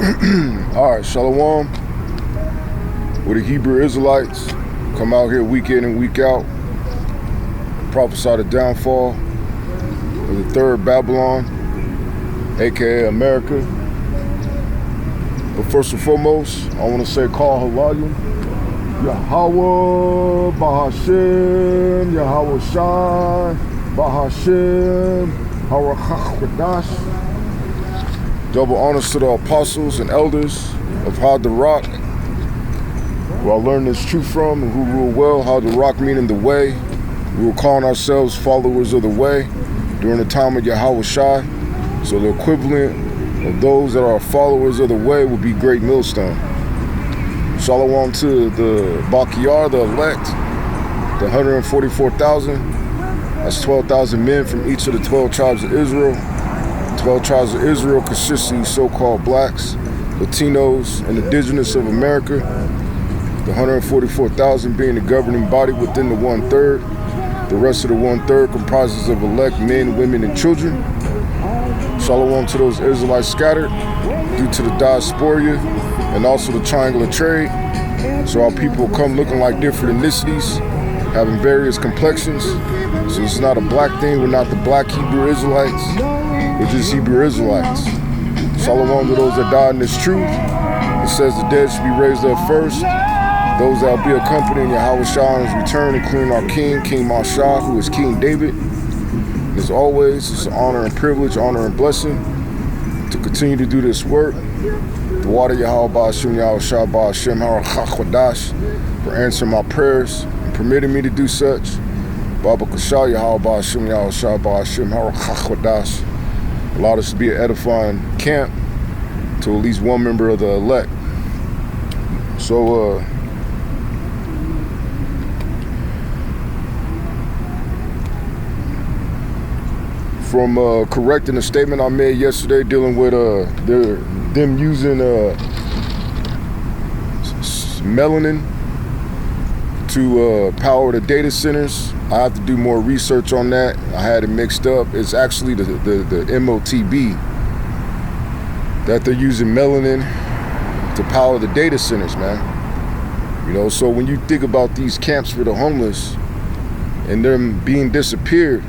All right, Shalom. We're the Hebrew Israelites. Come out here week in and week out. Prophesy the downfall of the third Babylon, aka America. But first and foremost, I want to say call Halayim. Yahweh, Bahashem, Yahweh Shai, Bahashem, Harachach. Double honors to the apostles and elders of Had the Rock, where I learned this truth from, and who rule well. Had the Rock meaning the way. We were calling ourselves followers of the way during the time of Yahweh Shai. So the equivalent of those that are followers of the way would be Great Millstone. Shalom to the Bakiyar, the elect, the 144,000. That's 12,000 men from each of the 12 tribes of Israel. 12 tribes of Israel consisting of so-called blacks, Latinos, and indigenous of America. The 144,000 being the governing body within the 1/3. The rest of the 1/3 comprises of elect men, women, and children. Shalom to those Israelites scattered due to the diaspora and also the triangular trade. So our people come looking like different ethnicities, having various complexions. So it's not a black thing. We're not the black Hebrew Israelites. We're just Hebrew Israelites. Shalom to those that died in this truth. It says the dead should be raised up first. Those that will be accompanying Yahweh Shai on his return, including our King, King Mashah, who is King David. As always, it's an honor and privilege, honor and blessing to continue to do this work. The water Yahweh Ba'ashem Yahweh Shai Ba'ashem Harachach Wadash for answering my prayers and permitting me to do such. Baba Kashah Yahweh Ba'ashem Yahweh Shai Ba'ashem Harachach Wadash allowed us to be an edifying camp to at least one member of the elect. So, from correcting a statement I made yesterday dealing with them using melanin to power the data centers. I have to do more research on that. I had it mixed up. It's actually the MOTB that they're using melanin to power the data centers, man. You know, so when you think about these camps for the homeless and them being disappeared,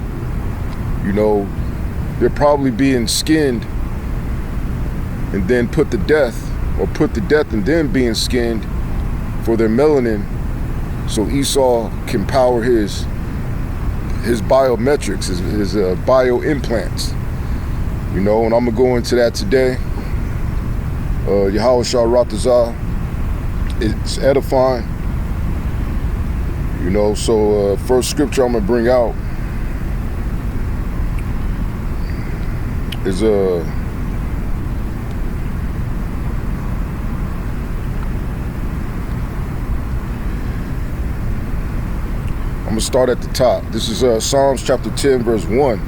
you know, they're probably being skinned and then put to death, or put to death and then being skinned for their melanin, so Esau can power his biometrics, his bio implants. You know, and I'm gonna go into that today. Yahweh Shai Ratazah, it's edifying. You know, so first scripture I'm gonna bring out is I'm gonna start at the top. This is Psalms chapter 10 verse 1.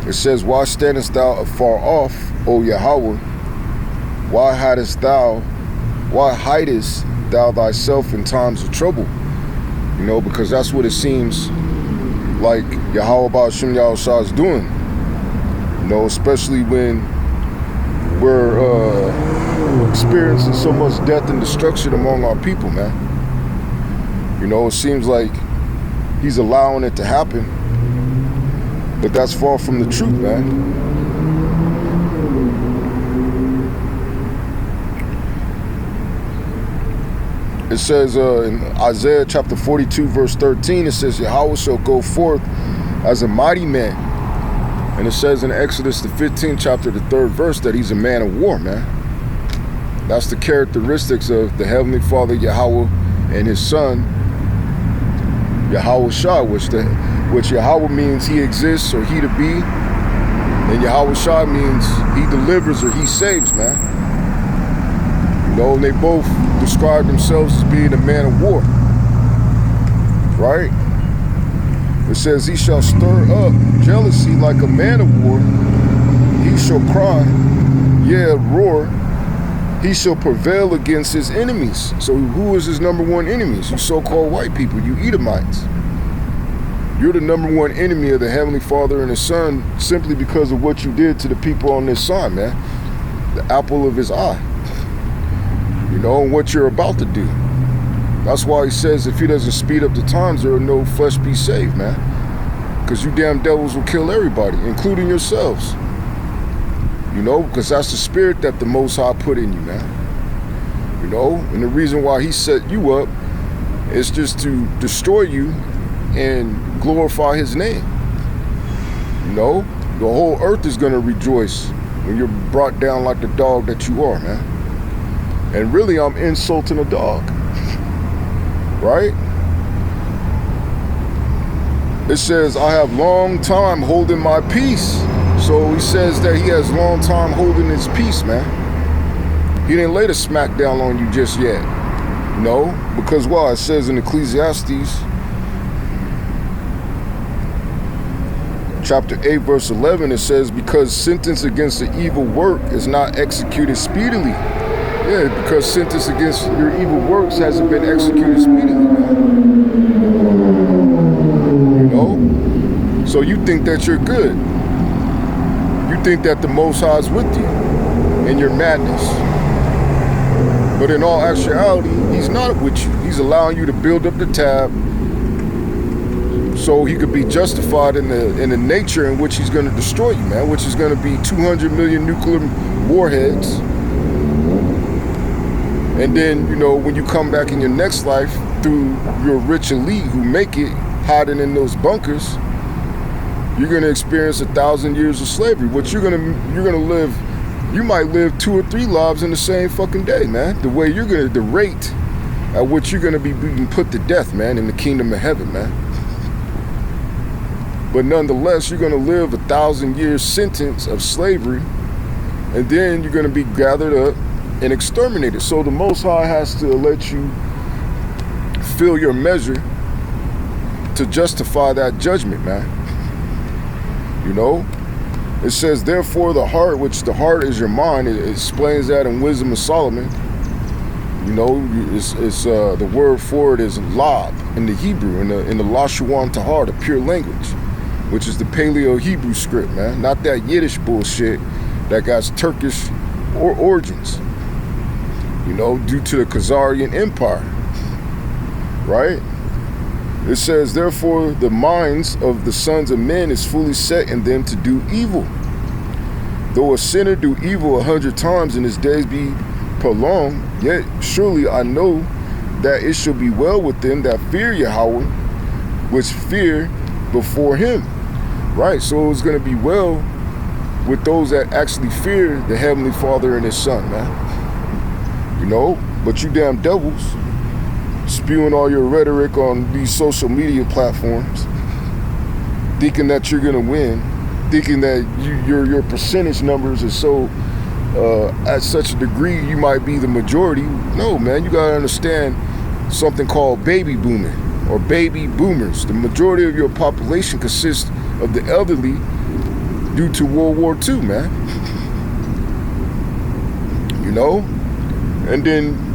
It says, "Why standest thou afar off, O Yahweh? Why hidest thou thyself in times of trouble?" You know, because that's what it seems like Yahweh Ba'ashem Yahweh Shai is doing. You know, especially when we're experiencing so much death and destruction among our people, man. You know, it seems like he's allowing it to happen, but that's far from the truth, man. It says in Isaiah chapter 42 verse 13, it says, "Yahweh shall go forth as a mighty man." And it says in Exodus the 15th chapter, the 3rd verse, that he's a man of war, man. That's the characteristics of the Heavenly Father Yahweh and his son Yahweh Shai, which Yahweh means he exists or he to be, and Yahweh Shai means he delivers or he saves, man. You know, and they both describe themselves as being a man of war, right? It says, "He shall stir up jealousy like a man of war. He shall cry, yeah, roar. He shall prevail against his enemies." So who is his number one enemies? You so-called white people, you Edomites. You're the number one enemy of the Heavenly Father and His Son simply because of what you did to the people on this side, man. the apple of his eye. You know, and what you're about to do. That's why he says if he doesn't speed up the times, there will no flesh be saved, man. Because you damn devils will kill everybody, including yourselves. You know, because that's the spirit that the Most High put in you, man. You know, and the reason why he set you up is just to destroy you and glorify his name. You know, the whole earth is going to rejoice when you're brought down like the dog that you are, man. And really, I'm insulting a dog, right? It says, I have long time holding my peace. So he says that he has long time holding his peace, man. He didn't lay the smack down on you just yet. No, because why? It says in Ecclesiastes, chapter 8, verse 11, it says, because sentence against the evil work is not executed speedily. Yeah, because sentence against your evil works hasn't been executed speedily, man. You know? So you think that you're good. You think that the Most High is with you in your madness. But in all actuality, he's not with you. He's allowing you to build up the tab so he could be justified in the nature in which he's going to destroy you, man, which is going to be 200 million nuclear warheads. And then, you know, when you come back in your next life through your rich elite who make it hiding in those bunkers, you're going to experience 1,000 years of slavery. What you're going to live, you might live 2 or 3 lives in the same fucking day, man. The way you're going to, the rate at which you're going to be being put to death, man, in the kingdom of heaven, man. But nonetheless, you're going to live 1,000 years sentence of slavery, and then you're going to be gathered up and exterminated. So the Most High has to let you fill your measure to justify that judgment, man. You know, it says, therefore the heart, which the heart is your mind, it explains that in Wisdom of Solomon. You know, it's the word for it is lab in the Hebrew, in the Lashuan Tahar, the pure language, which is the Paleo Hebrew script, man. Not that Yiddish bullshit that got Turkish origins, you know, due to the Khazarian Empire, right? It says, therefore, the minds of the sons of men is fully set in them to do evil. Though a sinner do evil 100 times and his days be prolonged, yet surely I know that it shall be well with them that fear Yahweh, which fear before him. Right, so it's going to be well with those that actually fear the Heavenly Father and his Son, man. You know, but you damn devils spewing all your rhetoric on these social media platforms, thinking that you're gonna win, thinking that your percentage numbers are so at such a degree you might be the majority. No, man, you gotta understand something called baby booming or baby boomers. The majority of your population consists of the elderly due to World War II, man. You know, and then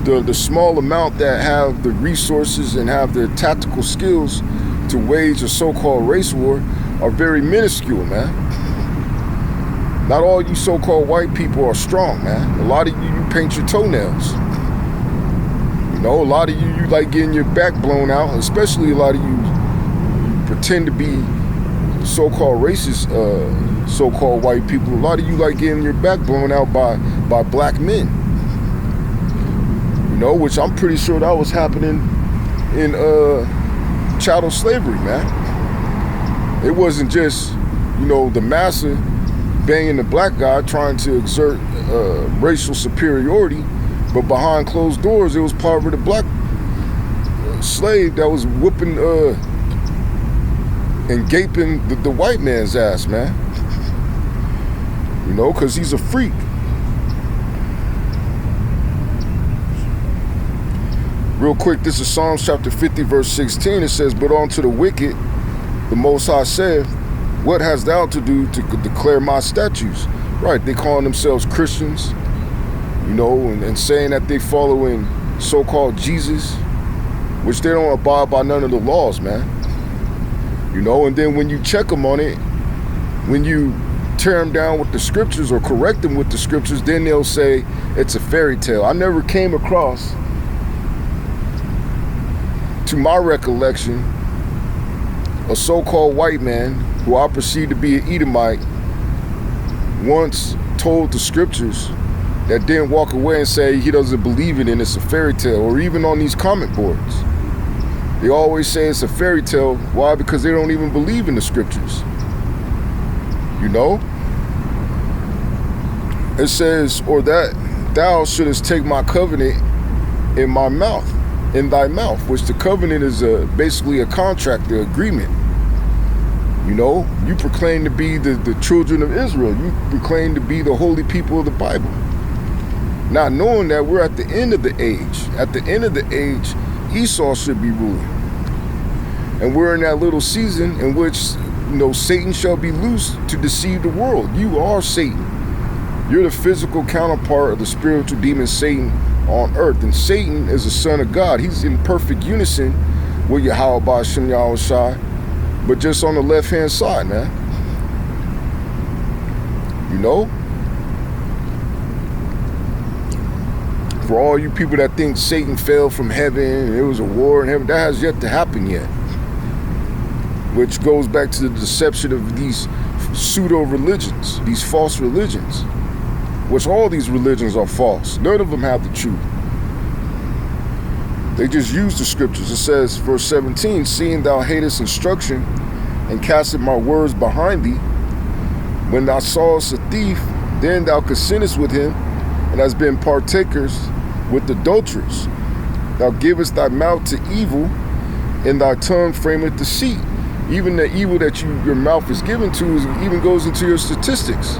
the small amount that have the resources and have the tactical skills to wage a so-called race war are very minuscule, man. Not all you so-called white people are strong, man. A lot of you paint your toenails. You know, a lot of you like getting your back blown out, especially a lot of you pretend to be so-called racist, so-called white people. A lot of you like getting your back blown out by black men. You know, which I'm pretty sure that was happening in chattel slavery, man. It wasn't just, you know, the massa banging the black guy trying to exert racial superiority, but behind closed doors, it was part of the black slave that was whooping and gaping the white man's ass, man. You know, because he's a freak. Real quick, this is Psalms chapter 50, verse 16. It says, but unto the wicked, the Most High saith, what hast thou to do to declare my statutes? Right, they calling themselves Christians, you know, and saying that they following so-called Jesus, which they don't abide by none of the laws, man. You know, and then when you check them on it, when you tear them down with the scriptures or correct them with the scriptures, then they'll say it's a fairy tale. I never came across, to my recollection, a so-called white man who I perceive to be an Edomite once told the scriptures that didn't walk away and say he doesn't believe it and it's a fairy tale. Or even on these comment boards, they always say it's a fairy tale. Why? Because they don't even believe in the scriptures. You know? It says, or that thou shouldest take my covenant in my mouth, in thy mouth, which the covenant is basically a contract, the agreement. You know, you proclaim to be the children of Israel. You proclaim to be the holy people of the Bible. Not knowing that we're at the end of the age. At the end of the age, Esau should be ruling. And we're in that little season in which, you know, Satan shall be loose to deceive the world. You are Satan. You're the physical counterpart of the spiritual demon Satan on earth. And Satan is a son of God. He's in perfect unison with Yahweh Ba'ashem Yahushai, but just on the left-hand side, man. You know? For all you people that think Satan fell from heaven and it was a war in heaven, that has yet to happen yet. Which goes back to the deception of these pseudo-religions, these false religions. Which all these religions are false. None of them have the truth. They just use the scriptures. It says, verse 17, seeing thou hatest instruction and castest my words behind thee, when thou sawest a thief, then thou consentest with him, and hast been partakers with adulterers. Thou givest thy mouth to evil, and thy tongue frameth deceit. Even the evil that your mouth is given to even goes into your statistics.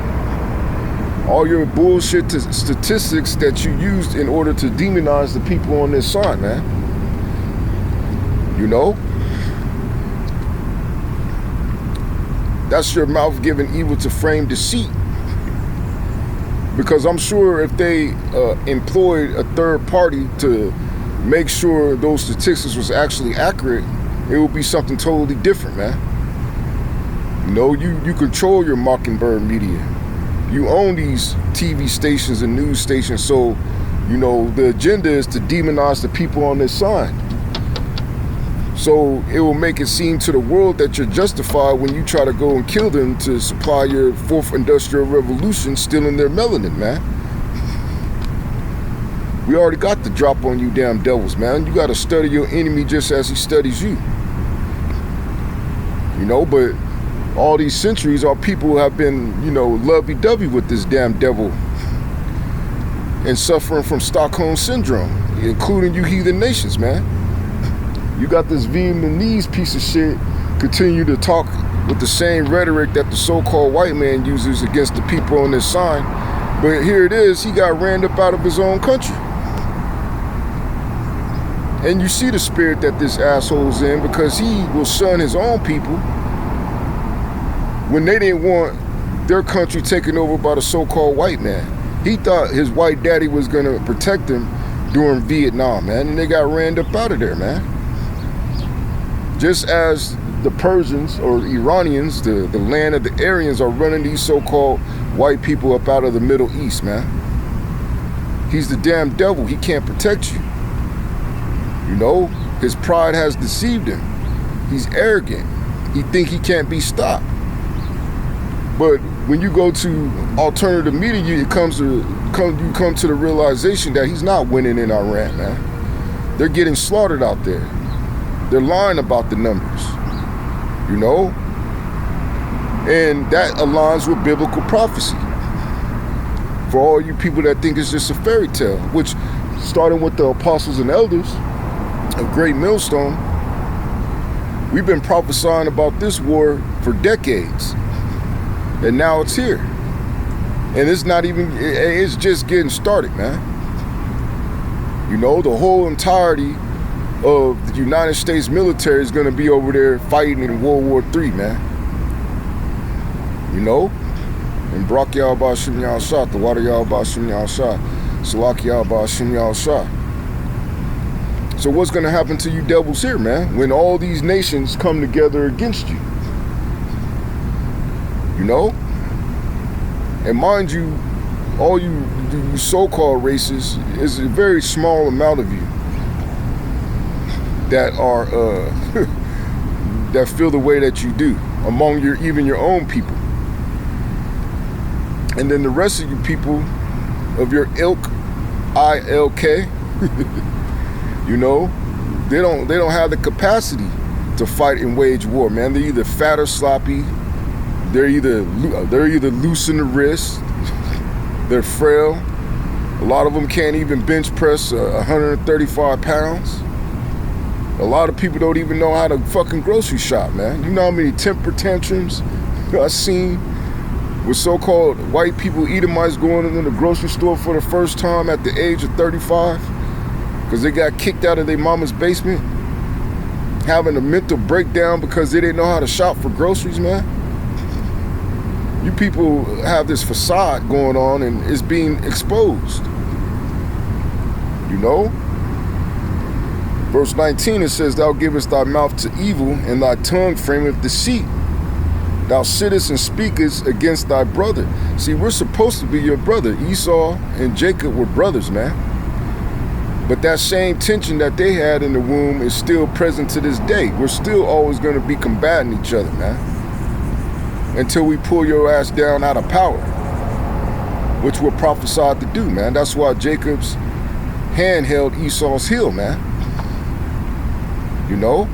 All your bullshit statistics that you used in order to demonize the people on this side, man. You know? That's your mouth giving evil to frame deceit. Because I'm sure if they employed a third party to make sure those statistics was actually accurate, it would be something totally different, man. You know, you control your Mockingbird media. You own these TV stations and news stations, so, you know, the agenda is to demonize the people on this side. So it will make it seem to the world that you're justified when you try to go and kill them to supply your fourth industrial revolution, stealing their melanin, man. We already got the drop on you damn devils, man. You got to study your enemy just as he studies you. You know, but all these centuries, our people have been, you know, lovey-dovey with this damn devil and suffering from Stockholm Syndrome, including you heathen nations, man. You got this Vietnamese piece of shit continue to talk with the same rhetoric that the so-called white man uses against the people on this side. But here it is, he got ran up out of his own country. And you see the spirit that this asshole's in, because he will shun his own people when they didn't want their country taken over by the so-called white man. He thought his white daddy was gonna protect him during Vietnam, man, and they got ran up out of there, man. Just as the Persians or Iranians, the land of the Aryans, are running these so-called white people up out of the Middle East, man. He's the damn devil. He can't protect you. You know, his pride has deceived him. He's arrogant. He think he can't be stopped. But when you go to alternative media, you come to the realization that he's not winning in Iran, man. They're getting slaughtered out there. They're lying about the numbers, you know? And that aligns with biblical prophecy. For all you people that think it's just a fairy tale, which, starting with the apostles and elders of Great Millstone, we've been prophesying about this war for decades. And now it's here. And it's not even, it's just getting started, man. You know, the whole entirety of the United States military is going to be over there fighting in World War III, man. You know? And Brak Yahweh Ba'ashem Yahushua, the water Yahweh Ba'ashem Yahushua, Salak Yahweh Ba'ashem Yahushua. So what's going to happen to you devils here, man, when all these nations come together against you? You know? And mind you, all you so-called racists is a very small amount of you that are that feel the way that you do among even your own people. And then the rest of you people of your ilk, ILK, you know, they don't have the capacity to fight and wage war, man. They're either fat or sloppy. They're either loose in the wrist. They're frail. A lot of them can't even bench press 135 pounds. A lot of people don't even know how to fucking grocery shop, man. You know how many temper tantrums I've seen with so-called white people, Edomites, going into the grocery store for the first time at the age of 35 because they got kicked out of their mama's basement, having a mental breakdown because they didn't know how to shop for groceries, man. You people have this facade going on and it's being exposed. You know? Verse 19, it says, Thou givest thy mouth to evil, and thy tongue frameth deceit. Thou sittest and speakest against thy brother. See, we're supposed to be your brother. Esau and Jacob were brothers, man. But that same tension that they had in the womb is still present to this day. We're still always going to be combating each other, man, until we pull your ass down out of power, which we're prophesied to do, man. That's why Jacob's hand held Esau's heel, man. You know?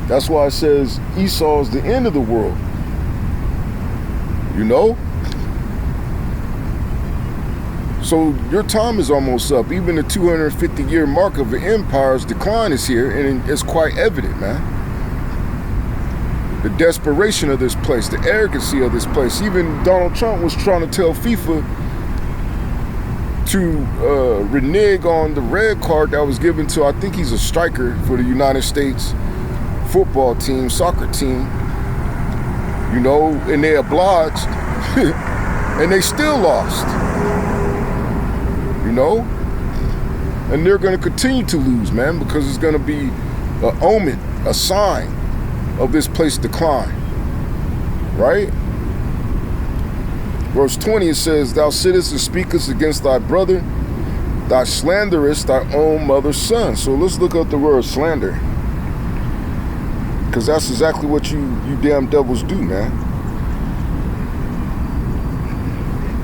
That's why it says Esau is the end of the world. You know? So your time is almost up. Even the 250-year mark of the empire's decline is here, and it's quite evident, man. The desperation of this place, the arrogancy of this place. Even Donald Trump was trying to tell FIFA to renege on the red card that was given to, I think he's a striker for the United States football team, soccer team, you know, and they obliged, and they still lost, you know, and they're going to continue to lose, man, because it's going to be an omen, a sign of this place decline, right? Verse 20, it says, Thou sittest and speakest against thy brother, thou slanderest thy own mother's son. So let's look up the word slander, because that's exactly what you damn devils do, man.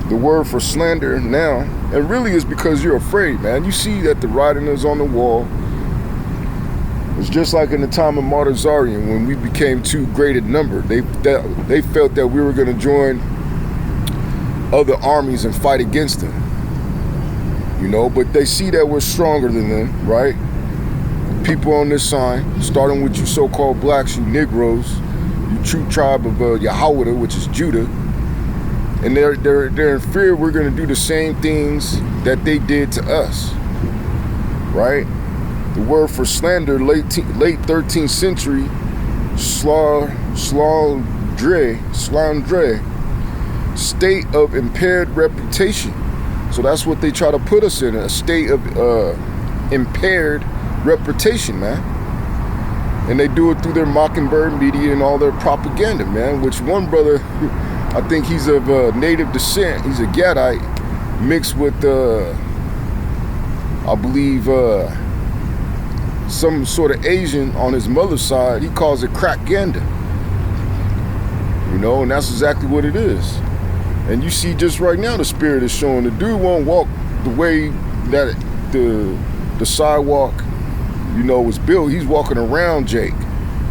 The word for slander now, and really is because you're afraid, man. You see that the writing is on the wall. It's just like in the time of Martyrzarian when we became too great in number. They felt that we were going to join other armies and fight against them, you know, but they see that we're stronger than them, right? People on this side, starting with you so-called blacks, you Negroes, you true tribe of Yahweh, which is Judah, and they're in fear we're going to do the same things that they did to us, right? The word for slander, late 13th century, slandre, state of impaired reputation. So that's what they try to put us in, a state of impaired reputation, man. And they do it through their Mockingbird media and all their propaganda, man, which one brother, I think he's of native descent, he's a Gadite, mixed with, I believe, some sort of Asian on his mother's side. He calls it crackganda. You know, and that's exactly what it is. And you see just right now the spirit is showing. The dude won't walk the way that the sidewalk, you know, was built. He's walking around Jake.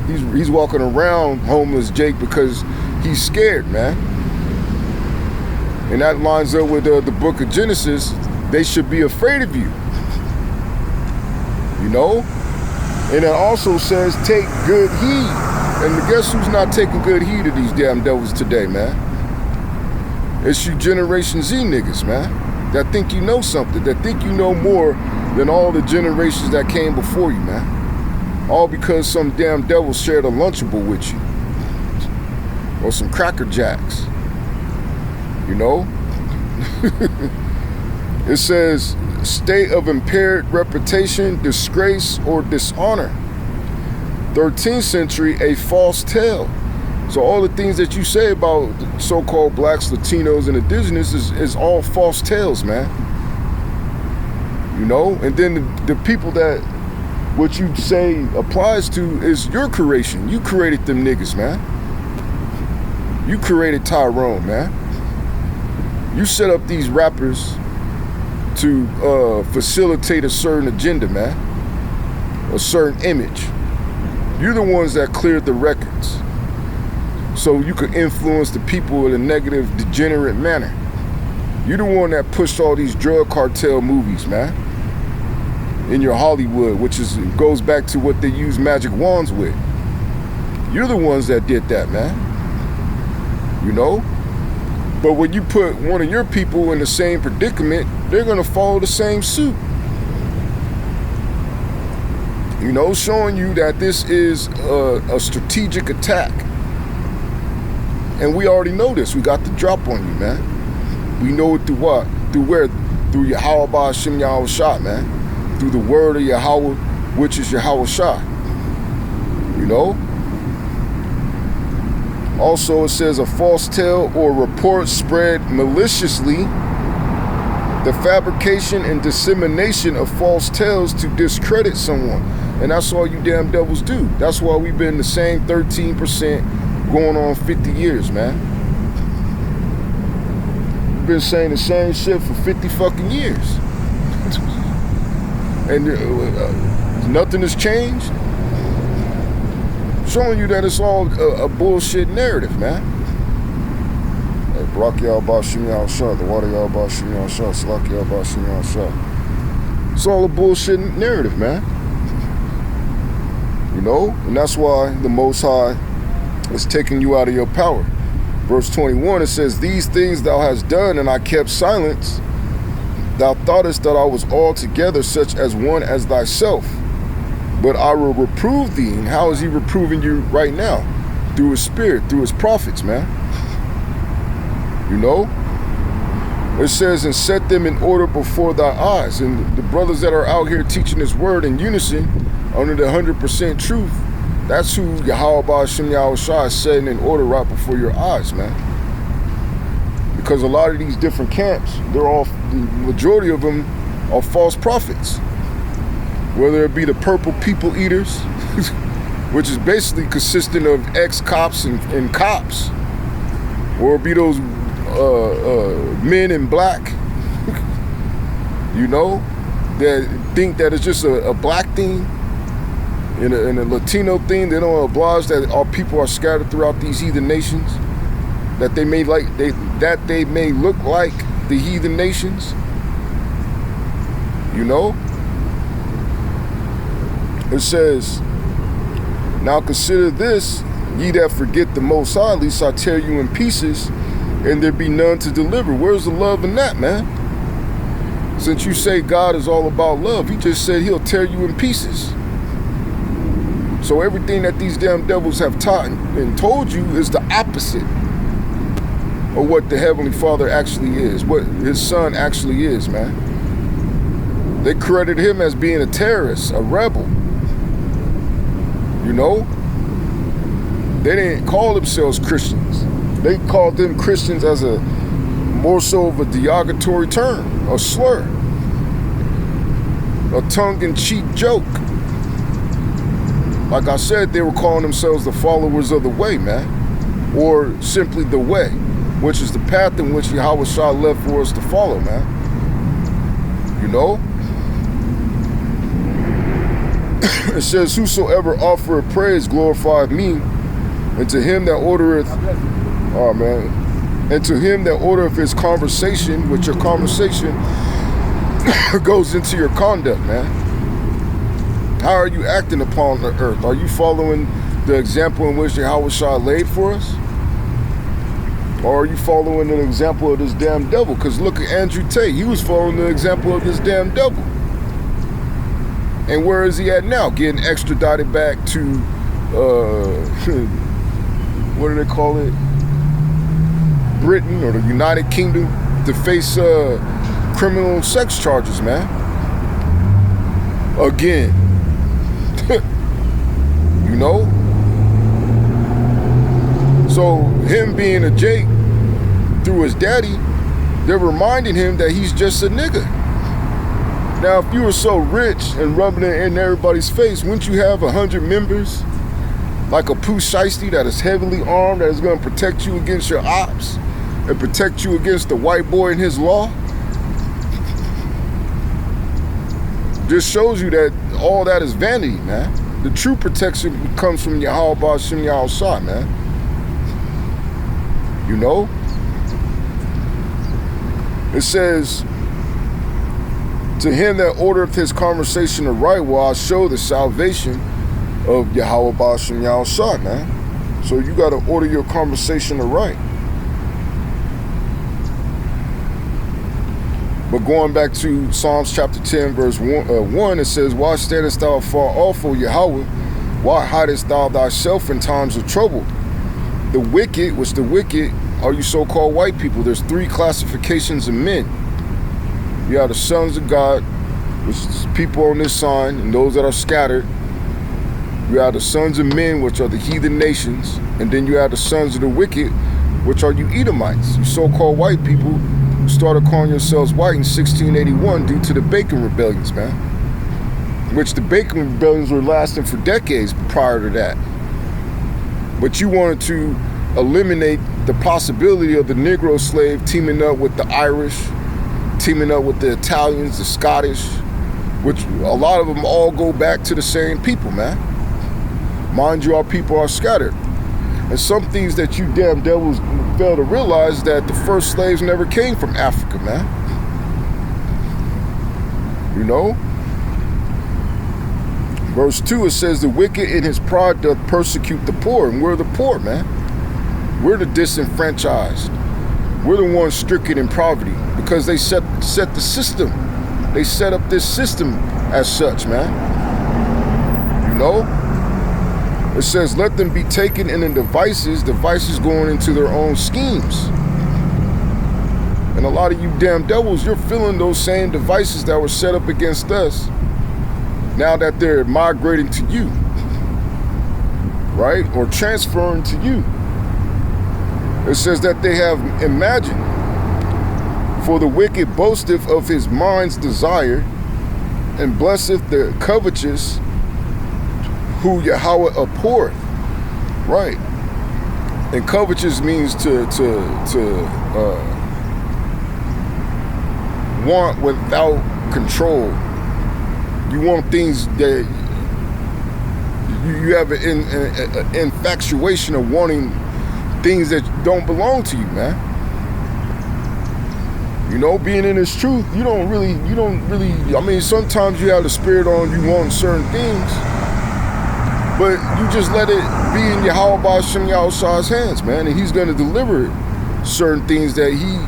He's walking around homeless Jake because he's scared, man. And that lines up with the book of Genesis. They should be afraid of you. You know? And it also says take good heed. And guess who's not taking good heed of these damn devils today, man? It's you Generation Z niggas, man, that think you know something, that think you know more than all the generations that came before you, man. All because some damn devil shared a Lunchable with you. Or some Cracker Jacks. You know? It says, state of impaired reputation, disgrace, or dishonor. 13th century, a false tale. So all the things that you say about so-called blacks, Latinos, and indigenous is all false tales, man. You know? And then the people that what you say applies to is your creation. You created them niggas, man. You created Tyrone, man. You set up these rappers to facilitate a certain agenda, man. A certain image. You're the ones that cleared the records so you could influence the people in a negative, degenerate manner. You're the one that pushed all these drug cartel movies, man, in your Hollywood, which goes back to what they use magic wands with. You're the ones that did that, man. You know? But when you put one of your people in the same predicament, they're gonna follow the same suit. You know, showing you that this is a strategic attack. And we already know this. We got the drop on you, man. We know it through what? Through where? Through Yahweh Ba'Shem Yahweh Shah, man. Through the word of Yahweh, which is Yahweh Shah. You know? Also, it says a false tale or report spread maliciously, the fabrication and dissemination of false tales to discredit someone. And that's all you damn devils do. That's why we've been the same 13% going on 50 years, man. We've been saying the same shit for 50 fucking years. And nothing has changed. Showing you that it's all a bullshit narrative, man. Hey, Barak Yah Ba'Shem Yah Shah, the water Yah Ba'Shem Yah Shah, Salak Yah Ba'Shem Yah Shah. It's all a bullshit narrative, man. You know? And that's why the Most High is taking you out of your power. Verse 21, it says, these things thou hast done, and I kept silence. Thou thoughtest that I was altogether such as one as thyself. But I will reprove thee. And how is he reproving you right now? Through his spirit, through his prophets, man. You know? It says, and set them in order before thy eyes. And the brothers that are out here teaching this word in unison, under the 100% truth, that's who Yahweh Ba'Shem Yahweh Shah is setting in order right before your eyes, man. Because a lot of these different camps, the majority of them are false prophets. Whether it be the purple people eaters, which is basically consistent of ex-cops and cops, or be those men in black, you know, that think that it's just a black thing, in a Latino thing. They don't oblige that our people are scattered throughout these heathen nations, that they may look like the heathen nations, you know. It says, now consider this, ye that forget the Most High, lest I tear you in pieces, and there be none to deliver. Where's the love in that, man? Since you say God is all about love, he just said he'll tear you in pieces. So everything that these damn devils have taught and told you is the opposite of what the Heavenly Father actually is, what his son actually is, man. They credited him as being a terrorist, a rebel. You know? They didn't call themselves Christians. They called them Christians as a more so of a derogatory term, a slur, a tongue-in-cheek joke. Like I said, they were calling themselves the followers of the way, man. Or simply the way, which is the path in which Yahweh Shah left for us to follow, man. You know? It says, whosoever offereth praise glorifieth me, and to him that ordereth, oh man, and to him that ordereth his conversation, which your conversation goes into your conduct, man. How are you acting upon the earth? Are you following the example in which Yahweh Shah laid for us? Or are you following an example of this damn devil? Because look at Andrew Tate. He was following the example of this damn devil. And where is he at now? Getting extradited back to, what do they call it? Britain or the United Kingdom to face criminal sex charges, man. Again. You know? So him being a Jake through his daddy, they're reminding him that he's just a nigga. Now, if you were so rich and rubbing it in everybody's face, wouldn't you have 100 members like a Pooh Shiesty that is heavily armed, that is going to protect you against your ops and protect you against the white boy and his law? Just shows you that all that is vanity, man. The true protection comes from Yahweh Ba'Shem Yahushua, man. You know? It says, to him that ordereth his conversation aright, will I show the salvation of Yahweh Ba'Shem Yahushua, man. So you got to order your conversation aright. But going back to Psalms chapter 10, verse 1, it says, why standest thou far off, O Yahweh? Why hidest thou thyself in times of trouble? The wicked, which the wicked are you so-called white people. There's 3 classifications of men. You have the sons of God, which is people on this sign, and those that are scattered. You have the sons of men, which are the heathen nations. And then you have the sons of the wicked, which are you Edomites. You so-called white people who started calling yourselves white in 1681 due to the Bacon rebellions, man. Which the Bacon rebellions were lasting for decades prior to that. But you wanted to eliminate the possibility of the Negro slave teaming up with the Irish, teaming up with the Italians, the Scottish, which a lot of them all go back to the same people, man. Mind you, our people are scattered. And some things that you damn devils fail to realize, that the first slaves never came from Africa, man. You know? Verse 2, it says, the wicked in his pride doth persecute the poor. And we're the poor, man. We're the disenfranchised. We're the ones stricken in poverty because they set the system. They set up this system as such, man. You know? It says, let them be taken in the devices going into their own schemes. And a lot of you damn devils, you're feeling those same devices that were set up against us now that they're migrating to you, right? Or transferring to you. It says that they have imagined, for the wicked boasteth of his mind's desire, and blesseth the covetous, who Yahweh abhorreth. Right. And covetous means to want without control. You want things that you have an infatuation of wanting things that don't belong to you, man. You know, being in this truth, you don't really, I mean, sometimes you have the spirit on you want certain things, but you just let it be in Yahweh Ba'Shem Yahushua's hands, man, and he's going to deliver certain things that he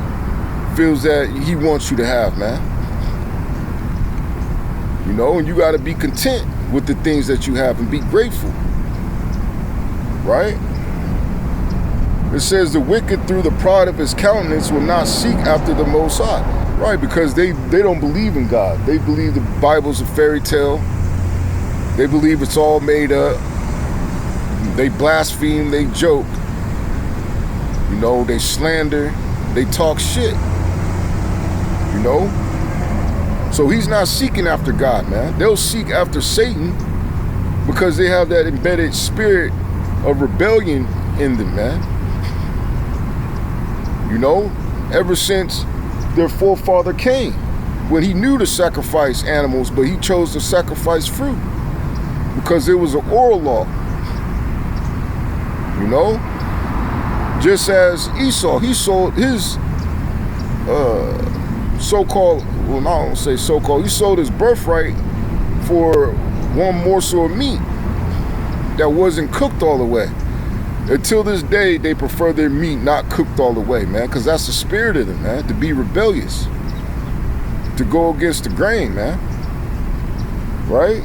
feels that he wants you to have, man. You know, and you got to be content with the things that you have and be grateful, right? It says the wicked through the pride of his countenance will not seek after the Most High. Right, because they don't believe in God. They believe the Bible's a fairy tale. They believe it's all made up. They blaspheme, they joke. You know, they slander, they talk shit. You know? So he's not seeking after God, man. They'll seek after Satan because they have that embedded spirit of rebellion in them, man. You know, ever since their forefather Cain, when he knew to sacrifice animals, but he chose to sacrifice fruit because it was an oral law. You know, just as Esau, he sold his so-called, well, I don't say so-called, he sold his birthright for one morsel of meat that wasn't cooked all the way. Until this day, they prefer their meat not cooked all the way, man, because that's the spirit of them, man, to be rebellious, to go against the grain, man, right?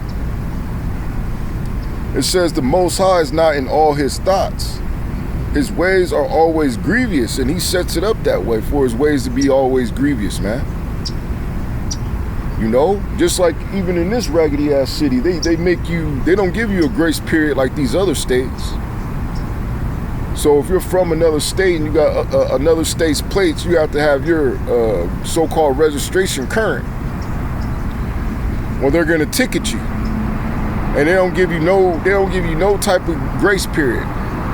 It says the Most High is not in all his thoughts. His ways are always grievous, and he sets it up that way for his ways to be always grievous, man. You know, just like even in this raggedy ass city, they make you, they don't give you a grace period like these other states. So if you're from another state and you got another state's plates, you have to have your so-called registration current, or they're gonna ticket you. And they don't give you no type of grace period.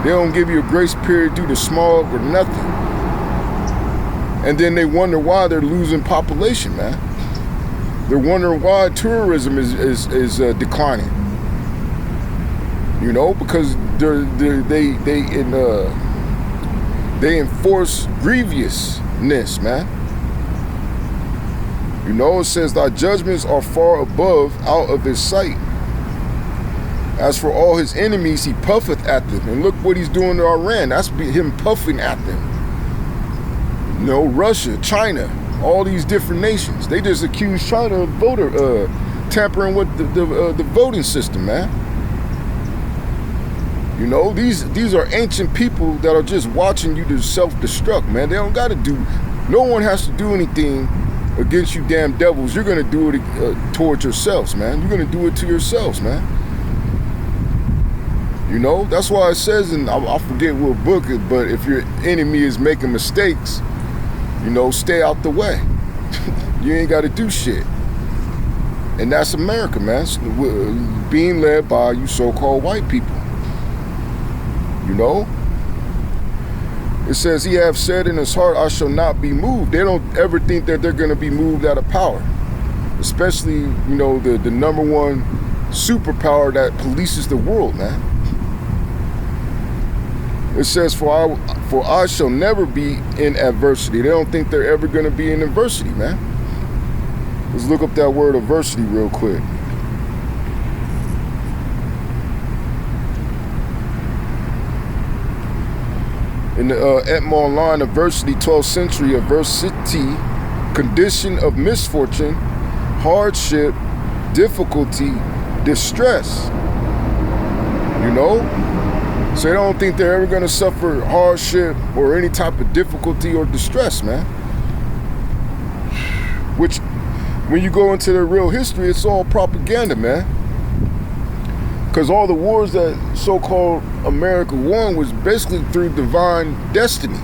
They don't give you a grace period due to smog or nothing. And then they wonder why they're losing population, man. They're wondering why tourism is declining. You know, because they enforce grievousness, man. You know, it says thy judgments are far above out of his sight. As for all his enemies, he puffeth at them. And look what he's doing to Iran. That's him puffing at them. You know, Russia, China, all these different nations. They just accuse China of tampering with the voting system, man. You know, these are ancient people that are just watching you to self-destruct, man. They don't got to do, no one has to do anything against you damn devils. You're going to do it towards yourselves, man. You're going to do it to yourselves, man. You know, that's why it says, and I forget what book it, but if your enemy is making mistakes, you know, stay out the way. You ain't got to do shit. And that's America, man. Being led by you so-called white people. You know? It says, he have said in his heart, I shall not be moved. They don't ever think that they're going to be moved out of power. Especially, you know, the number one superpower that polices the world, man. It says, for I shall never be in adversity. They don't think they're ever going to be in adversity, man. Let's look up that word adversity real quick. In the Etymology line, adversity, 12th century, adversity, condition of misfortune, hardship, difficulty, distress. You know? So they don't think they're ever going to suffer hardship or any type of difficulty or distress, man. Which, when you go into the real history, it's all propaganda, man. Because all the wars that so-called America won was basically through divine destiny.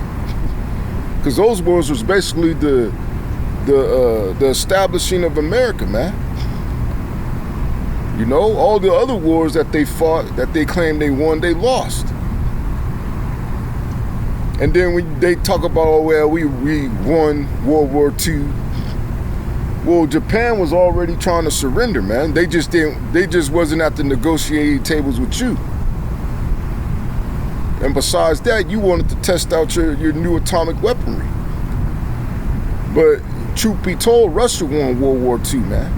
Because those wars was basically the establishing of America, man. You know, all the other wars that they fought, that they claimed they won, they lost. And then when they talk about, oh, well, we won World War II. Well, Japan was already trying to surrender, man. They just wasn't at the negotiating tables with you. And besides that, you wanted to test out your new atomic weaponry. But truth be told, Russia won World War II, man.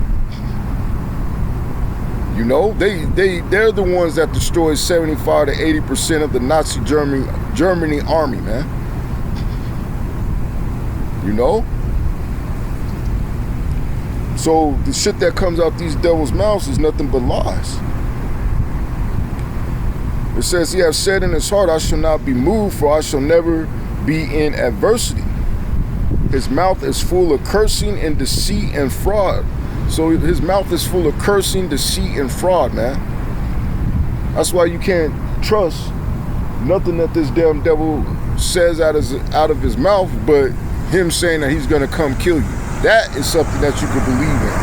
You know, they're the ones that destroyed 75 to 80% of the Nazi Germany army, man. You know? So the shit that comes out these devils' mouths is nothing but lies. It says, he has said in his heart, I shall not be moved, for I shall never be in adversity. His mouth is full of cursing and deceit and fraud. So his mouth is full of cursing, deceit, and fraud, man. That's why you can't trust nothing that this damn devil says out of his mouth, but him saying that he's gonna come kill you. That is something that you could believe in,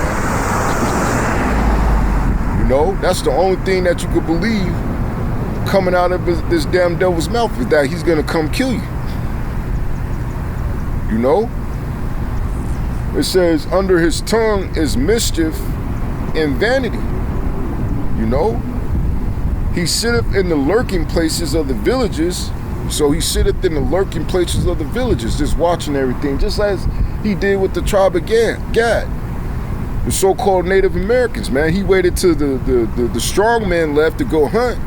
man. You know, that's the only thing that you could believe coming out of this damn devil's mouth, is that he's gonna come kill you. You know? It says, under his tongue is mischief and vanity. You know? He sitteth in the lurking places of the villages. So he sitteth in the lurking places of the villages, just watching everything, just as he did with the tribe of Gad. The so-called Native Americans, man. He waited till the strong men left to go hunt.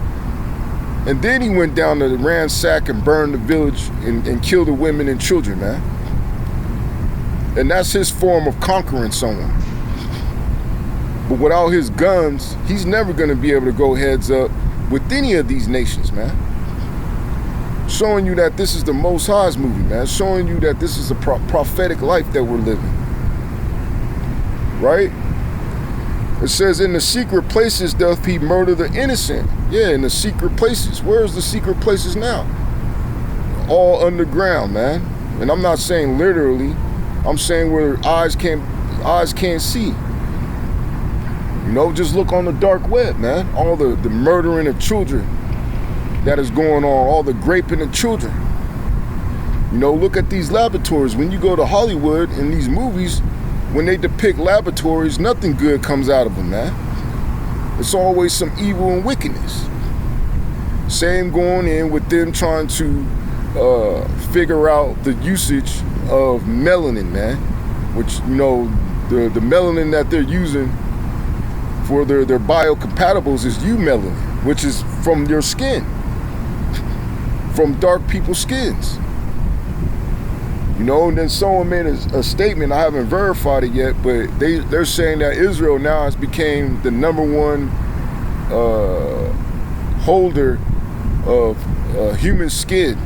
And then he went down to ransack and burn the village and kill the women and children, man. And that's his form of conquering someone. But without his guns, he's never going to be able to go heads up with any of these nations, man. Showing you that this is the Most High's movie, man. Showing you that this is a prophetic life that we're living. Right? It says, in the secret places doth he murder the innocent. Yeah, in the secret places. Where's the secret places now? all underground, man. And I'm not saying literally. I'm saying where eyes can't see. You know, just look on the dark web, man. All the murdering of children that is going on, all the raping of children. You know, look at these laboratories. When you go to Hollywood in these movies, when they depict laboratories, nothing good comes out of them, man. It's always some evil and wickedness. Same going in with them trying to figure out the usage of melanin, man. Which, you know, the melanin that they're using for their biocompatibles is eumelanin, which is from your skin, from dark people's skins. You know, and then someone made a statement, I haven't verified it yet, but they're saying that Israel now has became the #1 holder of human skin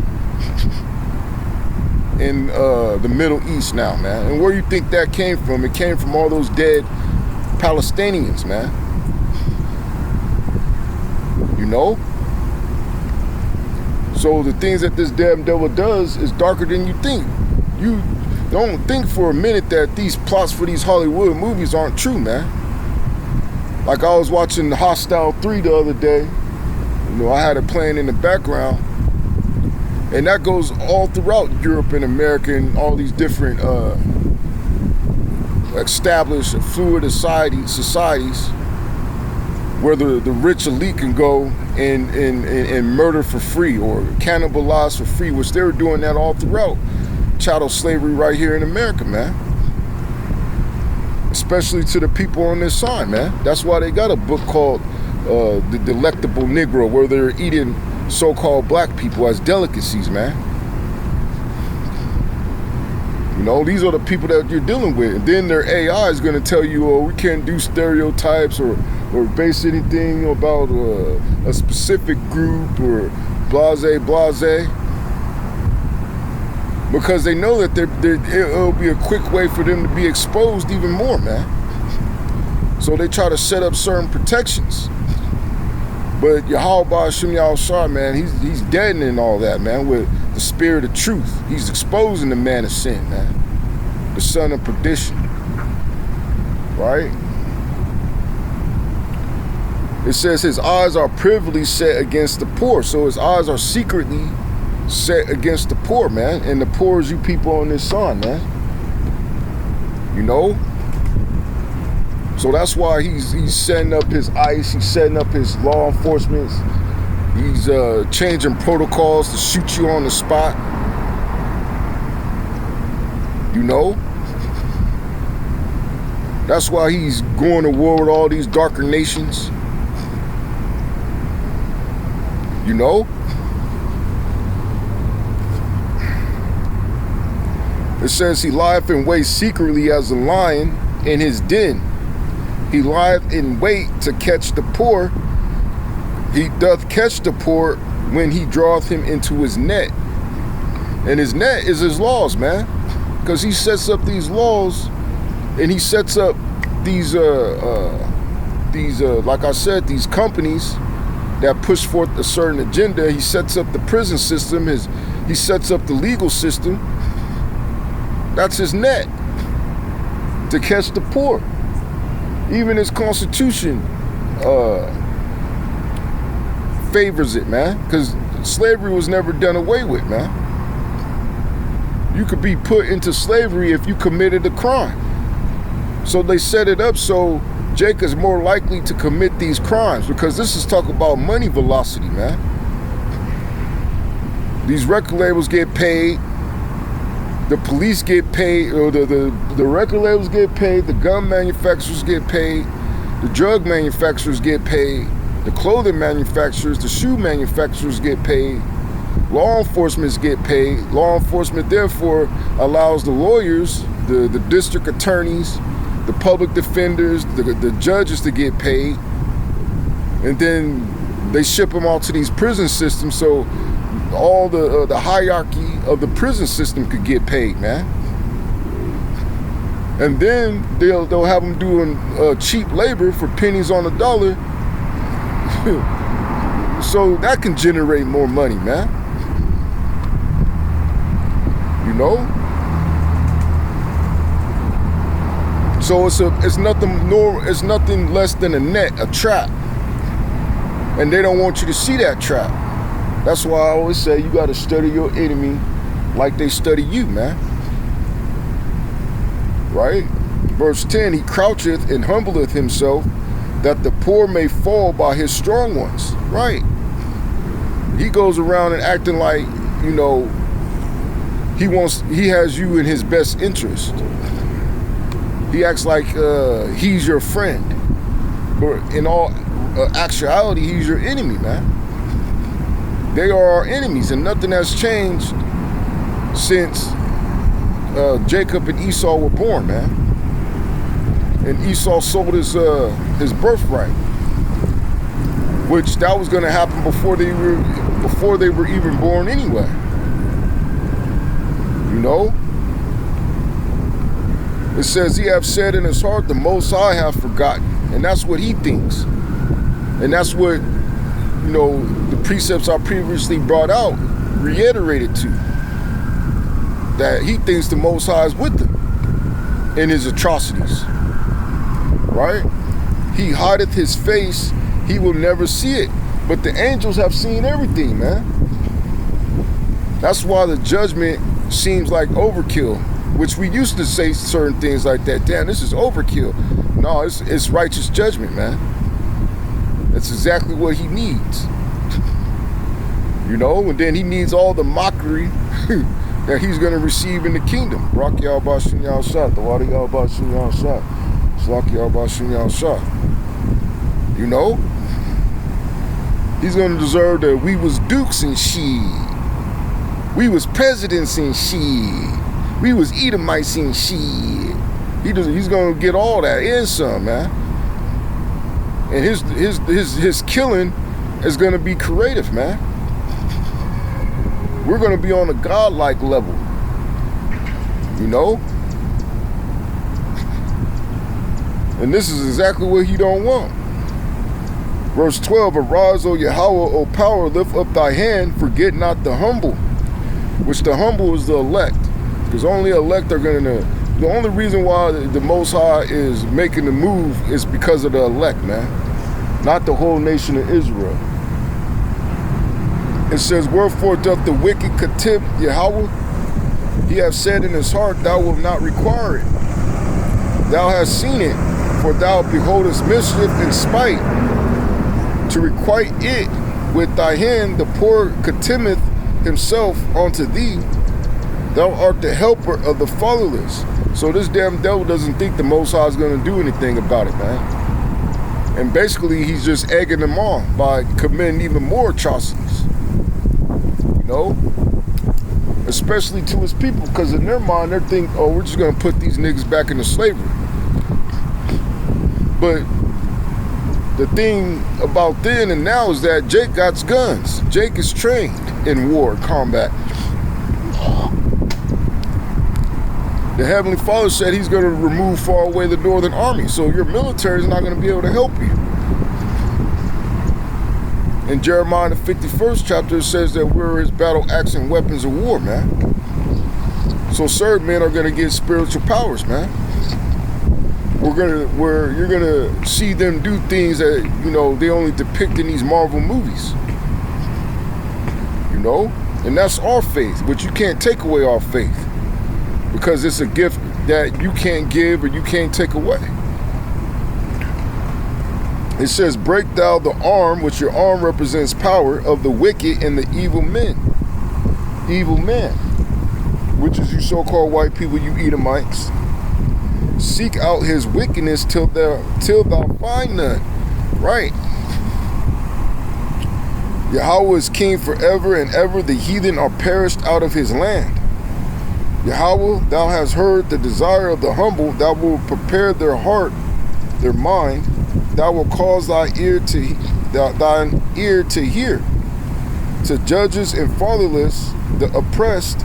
in the Middle East now, man. And where you think that came from? It came from all those dead Palestinians, man. You know? So the things that this damn devil does is darker than you think. You don't think for a minute that these plots for these Hollywood movies aren't true, man. Like I was watching Hostile 3 the other day. You know, I had it playing in the background. And that goes all throughout Europe and America and all these different established fluid societies where the rich elite can go and murder for free or cannibalize for free, which they were doing that all throughout chattel slavery right here in America, man. Especially to the people on this side, man. That's why they got a book called The Delectable Negro, where they're eating so-called black people as delicacies, man. You know, these are the people that you're dealing with. And then their AI is going to tell you, oh, we can't do stereotypes or base anything about a specific group or blase. Because they know that it'll be a quick way for them to be exposed even more, man. So they try to set up certain protections. But Yahweh Hashem Yahushua, man, he's deadening all that, man, with the spirit of truth. He's exposing the man of sin, man. The son of perdition. Right? It says his eyes are privily set against the poor. So his eyes are secretly set against the poor, man. And the poor is you people on this side, man. You know? So that's why he's setting up his ICE, he's setting up his law enforcement, he's changing protocols to shoot you on the spot. You know? That's why he's going to war with all these darker nations. You know? It says he lieth in wait secretly as a lion in his den. He lieth in wait to catch the poor. He doth catch the poor when he draweth him into his net. And his net is his laws, man. Because he sets up these laws and he sets up these like I said, these companies that push forth a certain agenda. He sets up the prison system, he sets up the legal system. That's his net to catch the poor. Even his constitution favors it, man. Because slavery was never done away with, man. You could be put into slavery if you committed a crime. So they set it up so Jacob's more likely to commit these crimes, because this is talking about money velocity, man. These record labels get paid. The police get paid, or the record labels get paid, the gun manufacturers get paid, the drug manufacturers get paid, the clothing manufacturers, the shoe manufacturers get paid, law enforcement get paid. Law enforcement therefore allows the lawyers, the district attorneys, the public defenders, the judges to get paid. And then they ship them all to these prison systems, so all the hierarchy of the prison system could get paid, man. And then they'll have them doing cheap labor for pennies on the dollar. So that can generate more money, man. know? So it's nothing less than a net, a trap. And they don't want you to see that trap. That's why I always say you got to study your enemy like they study you, man. Right? Verse 10, he croucheth and humbleth himself, that the poor may fall by his strong ones. Right? He goes around and acting like, you know, he has you in his best interest. He acts like he's your friend. But in all actuality, he's your enemy, man. They are our enemies, and nothing has changed since Jacob and Esau were born, man. And Esau sold his birthright, which that was going to happen before they were even born anyway. You know? It says he have said in his heart, the Most High have forgotten. And that's what he thinks. And that's what, you know, the precepts I previously brought out reiterated to. That he thinks the Most High is with him in his atrocities. Right? He hideth his face, he will never see it. But the angels have seen everything, man. That's why the judgment seems like overkill, which we used to say certain things like that. Damn, this is overkill. No, it's righteous judgment, man. That's exactly what he needs. You know, and then he needs all the mockery that he's going to receive in the kingdom. Rock y'all bashin y'all shot. The water y'all bashin y'all shot. Slock y'all bashin y'all shot. You know? He's going to deserve that we was dukes and shit. We was presidents and shit. We was Edomites and shit. He's going to get all that and some, man. And his killing is going to be creative, man. We're going to be on a godlike level. You know? And this is exactly what he don't want. Verse 12, arise, O Yahweh, O power, lift up thy hand, forget not the humble. Which the humble is the elect. Because only elect are going to... The only reason why the Most High is making the move is because of the elect, man. Not the whole nation of Israel. It says, wherefore doth the wicked contempt Yahweh? He hath said in his heart, thou wilt not require it. Thou hast seen it, for thou beholdest mischief and spite. To requite it with thy hand, the poor contemneth himself unto thee. Thou art the helper of the fatherless. So this damn devil doesn't think the Most High is going to do anything about it, man. And basically, he's just egging them on by committing even more atrocities. You know? Especially to his people, because in their mind, they're thinking, oh, we're just going to put these niggas back into slavery. But the thing about then and now is that Jake got guns. Jake is trained in war, combat. The Heavenly Father said he's going to remove far away the northern army. So your military is not going to be able to help you. In Jeremiah the 51st chapter, it says that we're his battle axe and weapons of war, man. So certain men are going to get spiritual powers, man. You're gonna see them do things that, you know, they only depict in these Marvel movies. You know? And that's our faith, but you can't take away our faith. Because it's a gift that you can't give or you can't take away. It says, break thou the arm, which your arm represents power, of the wicked and the evil men. Evil men. Which is you so-called white people, you Edomites. Seek out his wickedness till thou find none. Right. Yahweh is king forever and ever. The heathen are perished out of his land. Yahweh, thou hast heard the desire of the humble. Thou wilt prepare their heart, their mind. Thou wilt cause thine ear to hear. To judges and fatherless, the oppressed,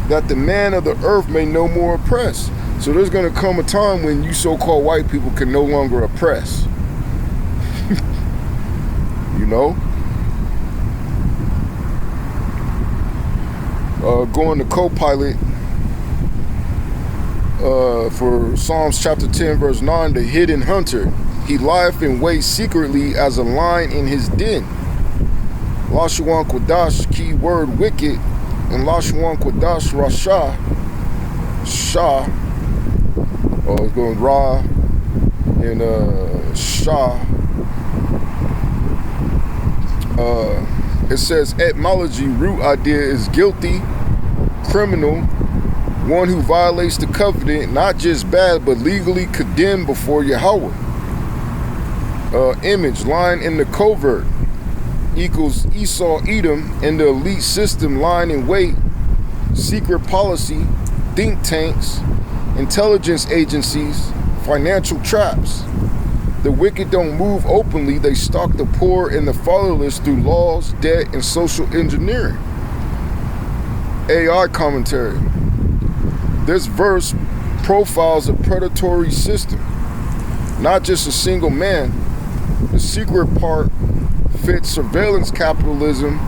that the man of the earth may no more oppress. So there's going to come a time when you so-called white people can no longer oppress. You know? Going to Copilot, for Psalms chapter 10, verse 9, the hidden hunter. He lieth in wait secretly as a lion in his den. Lashuan Kodash, key word wicked, and Lashuan Kodash Rasha, Shah, it's going Ra, and Shah. It says etymology, root idea is guilty, criminal, one who violates the covenant, not just bad, but legally condemned before Yahweh. Image, line in the covert, equals Esau, Edom, and the elite system, lying in wait, secret policy, think tanks, intelligence agencies, financial traps. The wicked don't move openly, they stalk the poor and the fatherless through laws, debt, and social engineering. AI commentary. This verse profiles a predatory system, not just a single man. The secret part fits surveillance capitalism,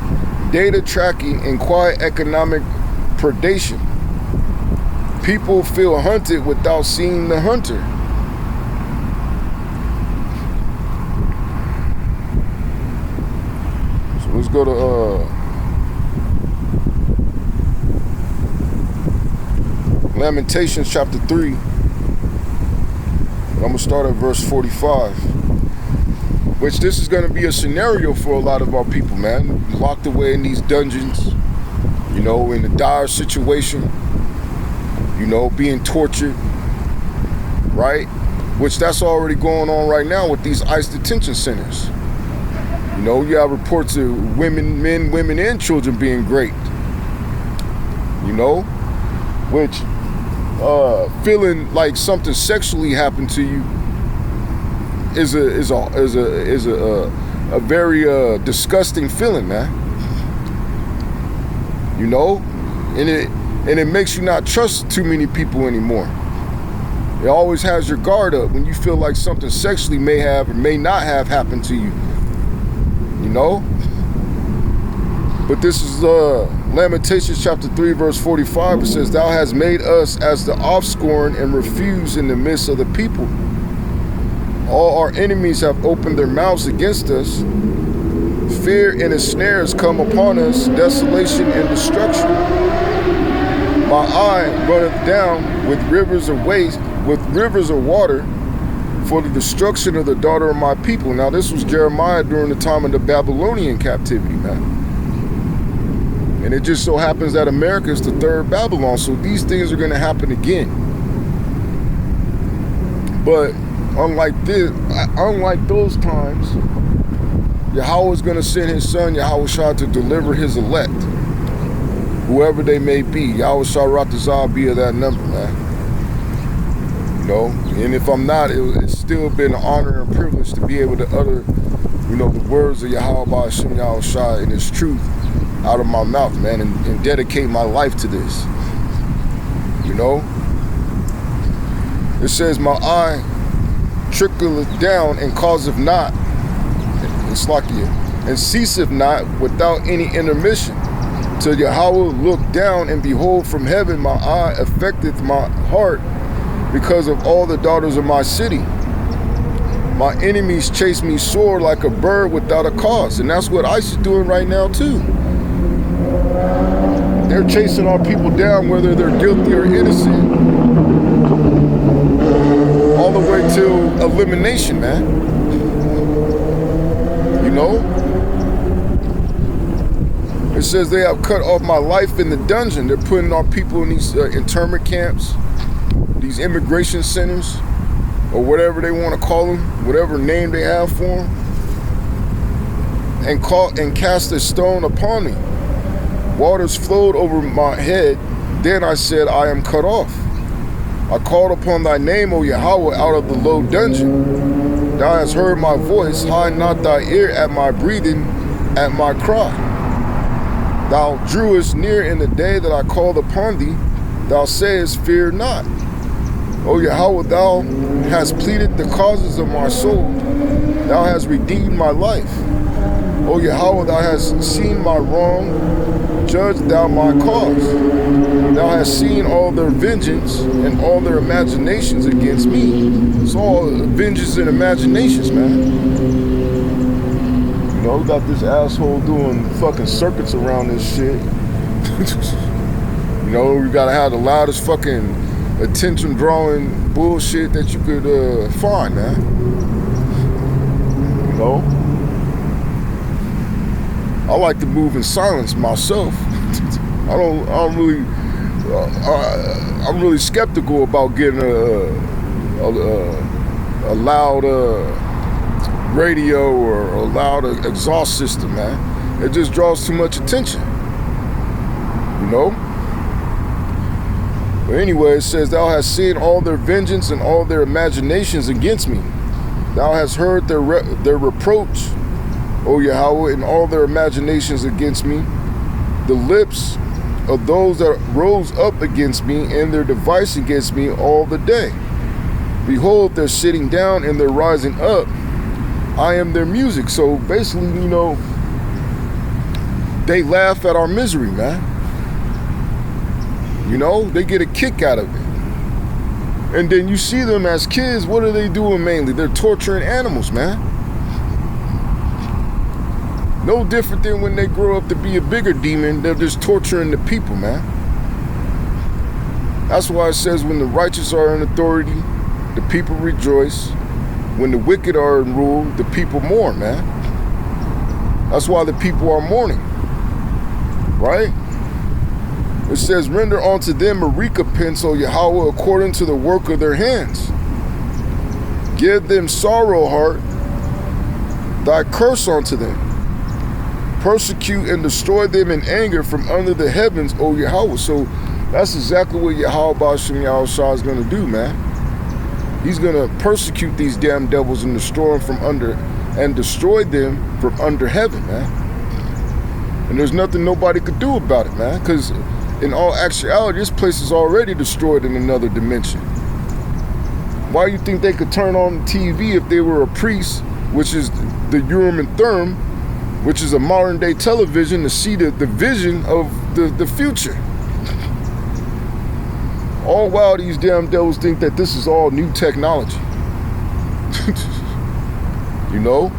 data tracking, and quiet economic predation. People feel hunted without seeing the hunter. So let's go to Lamentations chapter 3. I'm going to start at verse 45. Which this is going to be a scenario for a lot of our people, man. Locked away in these dungeons, you know, in a dire situation, you know, being tortured, right? Which that's already going on right now with these ICE detention centers. You know, you have reports of women, men, women, and children being raped. You know, which feeling like something sexually happened to you is a very disgusting feeling, man. You know, and it makes you not trust too many people anymore. It always has your guard up when you feel like something sexually may have or may not have happened to you. You know? But this is Lamentations chapter 3, verse 45. It says, "Thou hast made us as the offscoring and refuse in the midst of the people. All our enemies have opened their mouths against us. Fear and a snare has come upon us, desolation and destruction. My eye runneth down with rivers of water for the destruction of the daughter of my people." Now this was Jeremiah during the time of the Babylonian captivity, man. And it just so happens that America is the third Babylon, so these things are going to happen again. But unlike those times, Yahweh is going to send his son, Yahweh Shah, to deliver his elect, whoever they may be. Yahweh Shah Ratazah be of that number, man. You know, and if I'm not, it's still been an honor and privilege to be able to utter, you know, the words of Yahweh Ba'ashem Yahweh Shah and his truth out of my mouth, man, and dedicate my life to this. You know? It says, "My eye trickleth down and causeth not," it's like you, "and ceaseth not without any intermission. Till Yahweh look down and behold from heaven, my eye affecteth my heart because of all the daughters of my city. My enemies chase me sore like a bird without a cause." And that's what ICE is doing right now too. They're chasing our people down, whether they're guilty or innocent, all the way to elimination, man. You know? It says they have cut off my life in the dungeon. They're putting our people in these internment camps, these immigration centers, or whatever they want to call them, whatever name they have for them, and cast a stone upon me. Waters flowed over my head. Then I said, I am cut off. I called upon thy name, O Yahweh, out of the low dungeon. Thou hast heard my voice. Hide not thy ear at my breathing, at my cry. Thou drewest near in the day that I called upon thee. Thou sayest, fear not. O Yahweh, thou hast pleaded the causes of my soul. Thou hast redeemed my life. O Yahweh, thou hast seen my wrong. judge thou my cause. Thou hast seen all their vengeance and all their imaginations against me. It's all vengeance and imaginations, man. You know, we got this asshole doing fucking circuits around this shit. You know, we gotta have the loudest fucking attention-drawing bullshit that you could find, man. You know? I like to move in silence myself. I'm really skeptical about getting a loud radio or a loud exhaust system, man. It just draws too much attention. You know? But anyway, it says, thou hast seen all their vengeance and all their imaginations against me. Thou hast heard their reproach, O Yahweh, and all their imaginations against me. The lips of those that rose up against me and their device against me all the day. Behold, they're sitting down and they're rising up. I am their music. So basically, you know, they laugh at our misery, man. You know, they get a kick out of it. And then you see them as kids, what are they doing mainly? They're torturing animals, man. No different than when they grow up to be a bigger demon, they're just torturing the people, man. That's why it says when the righteous are in authority, the people rejoice. When the wicked are in rule, the people mourn, man. That's why the people are mourning, right? It says, render unto them a recompense, O Yahweh, according to the work of their hands. Give them sorrow, heart, thy curse unto them. Persecute and destroy them in anger from under the heavens, O Yahweh. So that's exactly what Yahweh Ba'ashem Yahushua is going to do, man. He's going to persecute these damn devils and destroy them from under, and destroy them from under heaven, man. And there's nothing nobody could do about it, man, because in all actuality, this place is already destroyed in another dimension. Why do you think they could turn on the TV if they were a priest, which is the Urim and Thummim, which is a modern day television, to see the vision of the future? All while these damn devils think that this is all new technology. You know?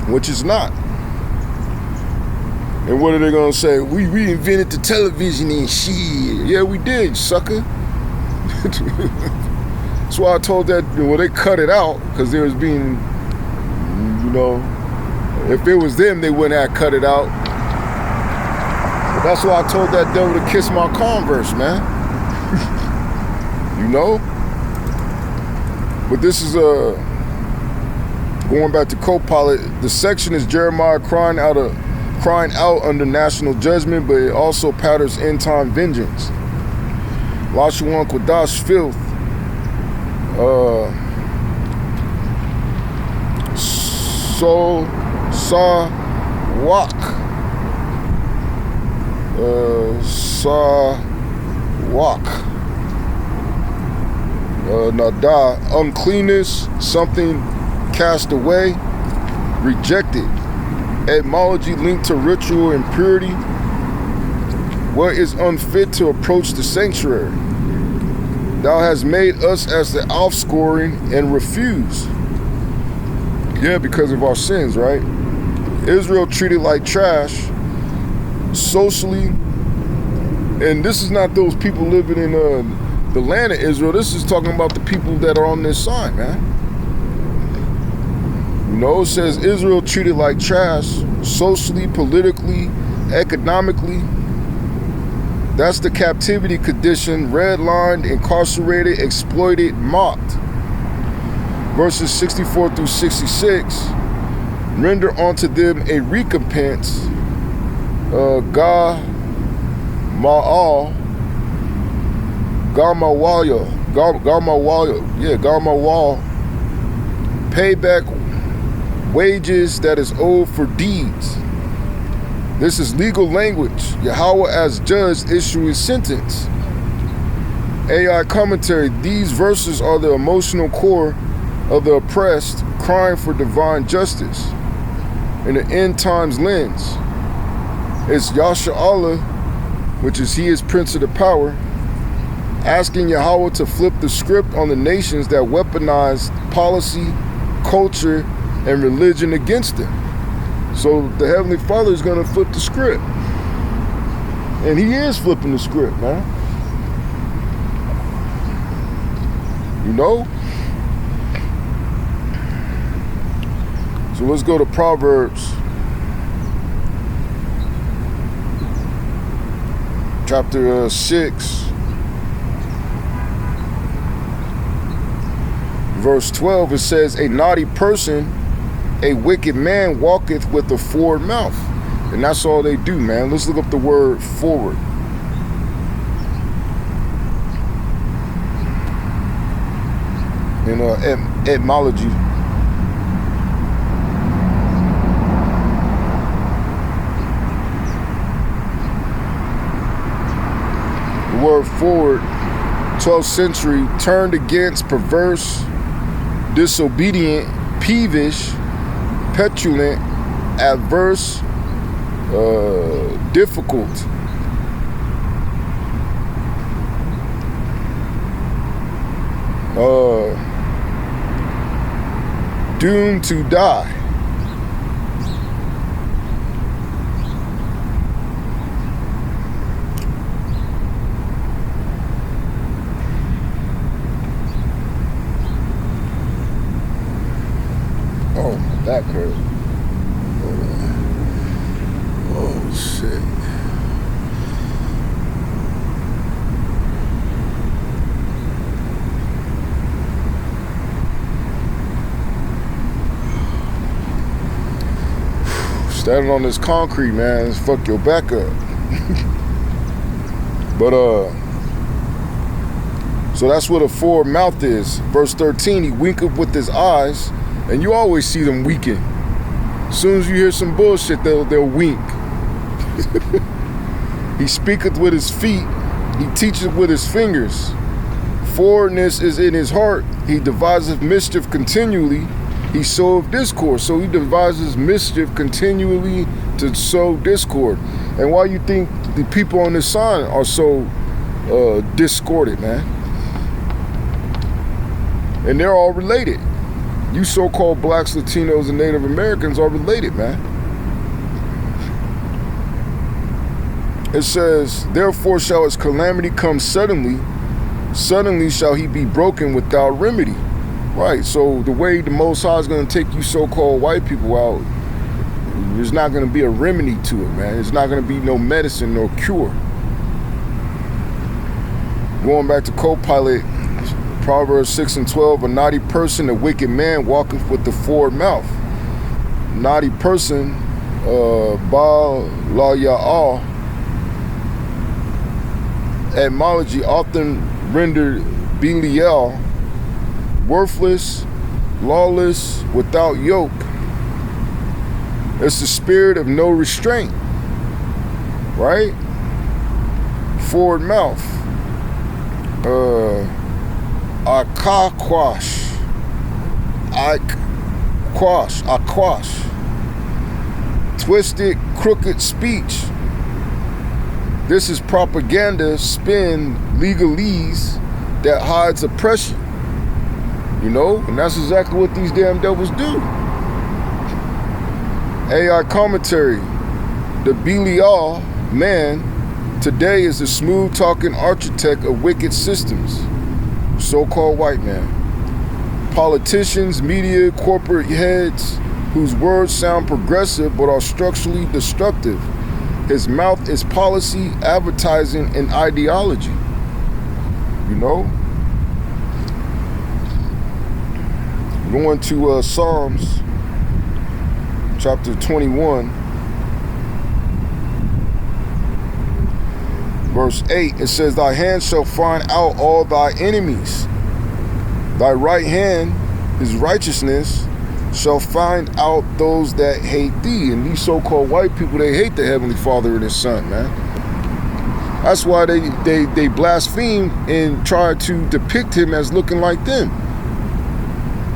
Which is not. And what are they gonna say? We invented the television and shit. Yeah, we did, sucker. That's why I told that, well, they cut it out because there was being, you know, if it was them, they wouldn't have cut it out. But that's why I told that devil to kiss my Converse, man. You know? But this is going back to co-pilot, the section is Jeremiah crying out under national judgment, but it also patterns end-time vengeance. Lashuan Kodash filth. Sawak. Nada, uncleanness, something cast away, rejected. Etymology linked to ritual impurity. What is unfit to approach the sanctuary? Thou hast made us as the offscoring and refuse. Yeah, because of our sins, right? Israel treated like trash socially. And this is not those people living in the land of Israel. This is talking about the people that are on this side, man. You know, it says Israel treated like trash socially, politically, economically. That's the captivity condition, redlined, incarcerated, exploited, mocked. Verses 64 through 66, render unto them a recompense, Gamawal, pay back wages that is owed for deeds. This is legal language. Yahweh as judge issuing sentence. AI commentary. These verses are the emotional core of the oppressed crying for divine justice. In the end times lens, it's Yasha Allah which is he is prince of the power, asking Yahweh to flip the script on the nations that weaponize policy, culture, and religion against him. So the Heavenly Father is going to flip the script. And he is flipping the script, man. You know? So let's go to Proverbs chapter 6, verse 12. It says, a naughty person, a wicked man walketh with a forward mouth. And that's all they do, man. Let's look up the word forward. In etymology. The word forward, 12th century, turned against, perverse, disobedient, peevish, petulant, adverse, difficult. Doomed to die. Oh, that hurt. Oh, shit. Standing on this concrete, man, it's fuck your back up. But so that's what a forward mouth is. Verse 13, he winketh with his eyes, and you always see them winking. As soon as you hear some bullshit, they'll wink. He speaketh with his feet, he teacheth with his fingers. Forwardness is in his heart, he deviseth mischief continually. He soweth discord. So he devises mischief continually to sow discord. And why you think the people on this sign are so discorded, man? And they're all related. You so-called blacks, Latinos, and Native Americans are related, man. It says, therefore shall his calamity come suddenly. Suddenly shall he be broken without remedy. Right, so the way the Most High is going to take you so-called white people out, there's not going to be a remedy to it, man. There's not going to be no medicine, no cure. Going back to co-pilot, Proverbs 6 and 12, a naughty person, a wicked man walketh with the forward mouth. Naughty person, Baal La Ya'al, etymology often rendered Belial, worthless, lawless, without yoke. It's the spirit of no restraint, right? Forward mouth. Akakwash. Twisted, crooked speech. This is propaganda, spin, legalese that hides oppression. You know, and that's exactly what these damn devils do. AI commentary. The Belial man today is a smooth-talking architect of wicked systems. So-called white man. Politicians, media, corporate heads whose words sound progressive but are structurally destructive. His mouth is policy, advertising, and ideology. You know? Going to Psalms chapter 21, verse 8, it says, thy hand shall find out all thy enemies. Thy right hand, his righteousness, shall find out those that hate thee. And these so-called white people, they hate the Heavenly Father and his Son, man. That's why they blaspheme and try to depict him as looking like them.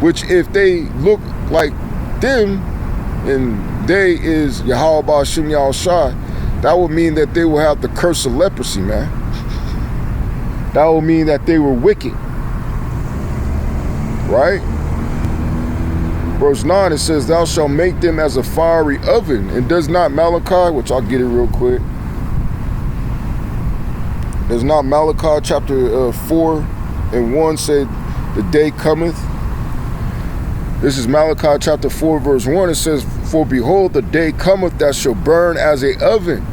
Which if they look like them, and they is Yahweh Ba'Shem Yahushua, That would mean that they will have the curse of leprosy, man. That would mean that they were wicked. Right? Verse 9, it says, thou shalt make them as a fiery oven. And does not Malachi, which I'll get it real quick. Does not Malachi chapter 4:1 say, the day cometh? This is Malachi chapter 4 verse 1. It says, for behold, the day cometh that shall burn as a oven.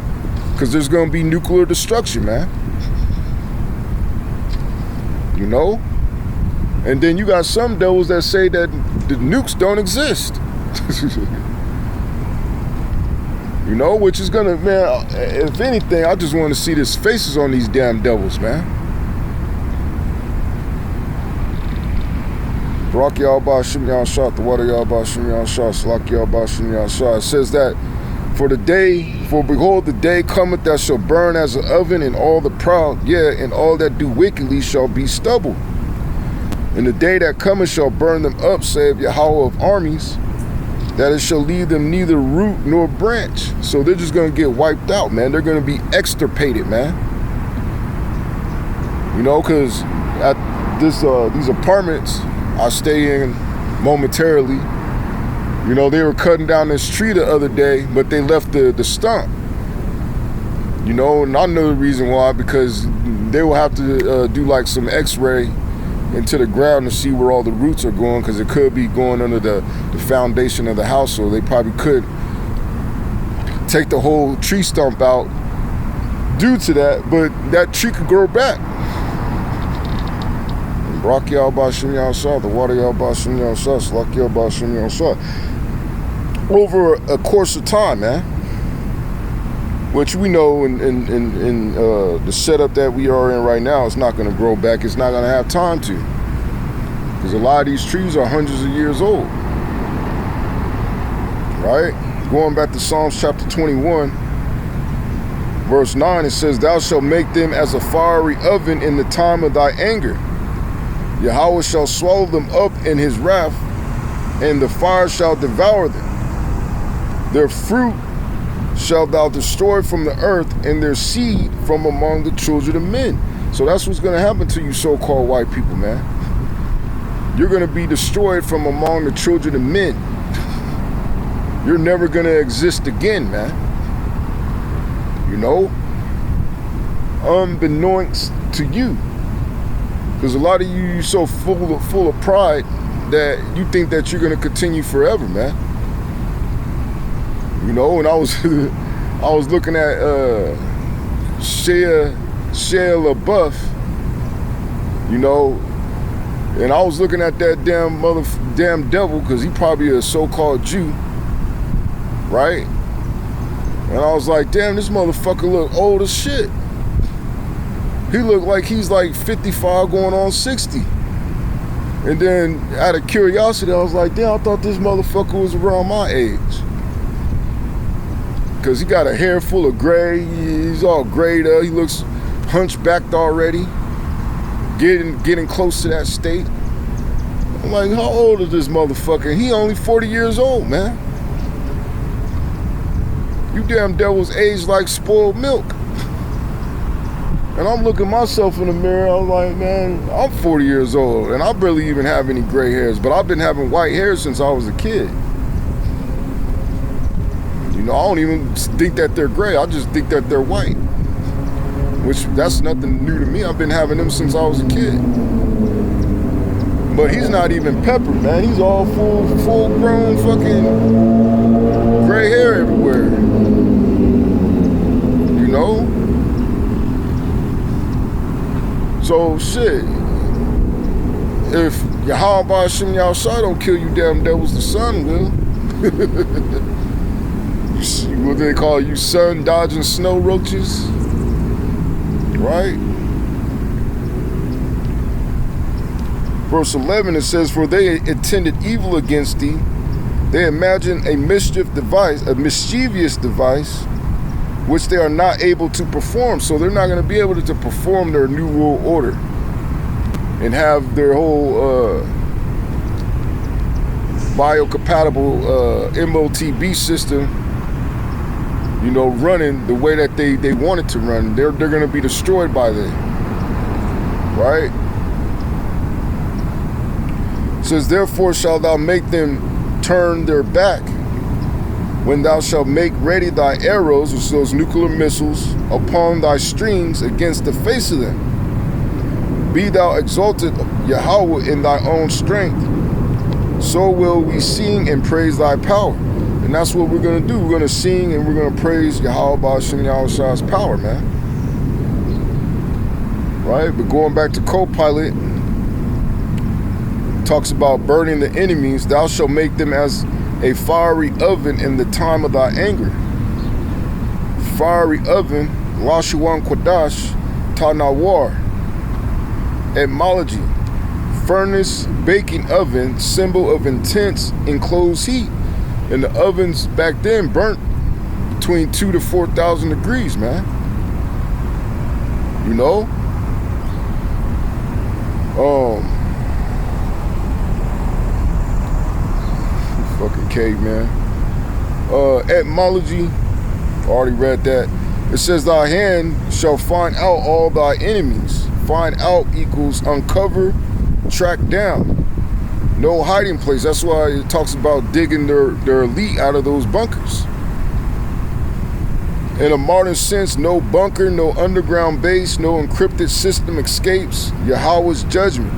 Because there's going to be nuclear destruction, man. You know? And then you got some devils that say that the nukes don't exist. You know, which is gonna, man, if anything, I just want to see these faces on these damn devils, man. Barak Yahweh Shem Yahshua, the water Yahweh Shem Yahshua, Salak Yahweh Shem Yahshua. It says that, for behold, the day cometh that shall burn as an oven, and all the proud, and all that do wickedly shall be stubble. And the day that cometh shall burn them up, saith Yahweh of armies, that it shall leave them neither root nor branch. So they're just going to get wiped out, man. They're going to be extirpated, man. You know, because at these apartments I stay in momentarily, you know, they were cutting down this tree the other day, but they left the stump. You know, and I know the reason why, because they will have to do like some x-ray into the ground to see where all the roots are going, because it could be going under the foundation of the house. So they probably could take the whole tree stump out due to that, but that tree could grow back. Barak Yahweh Shem Yahshua, the water Yahweh Shem Yahshua, Salak Yahweh Shem Yahshua. Over a course of time, man. Which we know in the setup that we are in right now, it's not going to grow back. It's not going to have time to. Because a lot of these trees are hundreds of years old. Right? Going back to Psalms chapter 21, verse 9, it says, thou shalt make them as a fiery oven in the time of thy anger. Yahweh shall swallow them up in his wrath, and the fire shall devour them. Their fruit shalt thou destroy from the earth, and their seed from among the children of men. So that's what's going to happen to you so-called white people, man. You're going to be destroyed from among the children of men. You're never going to exist again, man. You know? Unbeknownst to you. Because a lot of you're so full of pride that you think that you're going to continue forever, man. You know, and I was looking at Shia LaBeouf, you know, and I was looking at that damn devil, because he probably a so-called Jew, right? And I was like, damn, this motherfucker look old as shit. He looked like he's like 55 going on 60. And then out of curiosity, I was like, damn, I thought this motherfucker was around my age. Because he got a hair full of gray. He's all grayed up. He looks hunchbacked already. Getting close to that state. I'm like, how old is this motherfucker? He only 40 years old, man. You damn devils age like spoiled milk. And I'm looking myself in the mirror. I'm like, man, I'm 40 years old. And I barely even have any gray hairs. But I've been having white hair since I was a kid. You know, I don't even think that they're gray. I just think that they're white. Which, that's nothing new to me. I've been having them since I was a kid. But he's not even peppered, man. He's all full-grown fucking gray hair everywhere. You know? So, shit. If Yahweh Shem Yahshua don't kill you damn devils, the sun will. What do they call you, sun dodging snow roaches? Right? Verse 11, it says, for they intended evil against thee. They imagine a mischievous device, which they are not able to perform. So they're not going to be able to perform their new world order and have their whole biocompatible MOTB system running the way that they wanted to run. They're going to be destroyed by them. Right? It says, therefore shalt thou make them turn their back when thou shalt make ready thy arrows, which those nuclear missiles, upon thy strings against the face of them. Be thou exalted, Yahweh, in thy own strength. So will we sing and praise thy power. And that's what we're going to do. We're going to sing and we're going to praise Yahweh Ba'ashem Yahweh's power, man. Right? But going back to co-pilot, talks about burning the enemies. Thou shalt make them as a fiery oven in the time of thy anger. Fiery oven, Lashuan Kwadash, Tanawar. Etymology. Furnace, baking oven, symbol of intense enclosed heat. And the ovens back then burnt between 2,000 to 4,000 degrees, man. Fucking caveman. Etymology, already read that. It says, thy hand shall find out all thy enemies. Find out equals uncover, track down. No hiding place. That's why it talks about digging their elite out of those bunkers. In a modern sense, no bunker, no underground base, no encrypted system escapes Yahweh's judgment.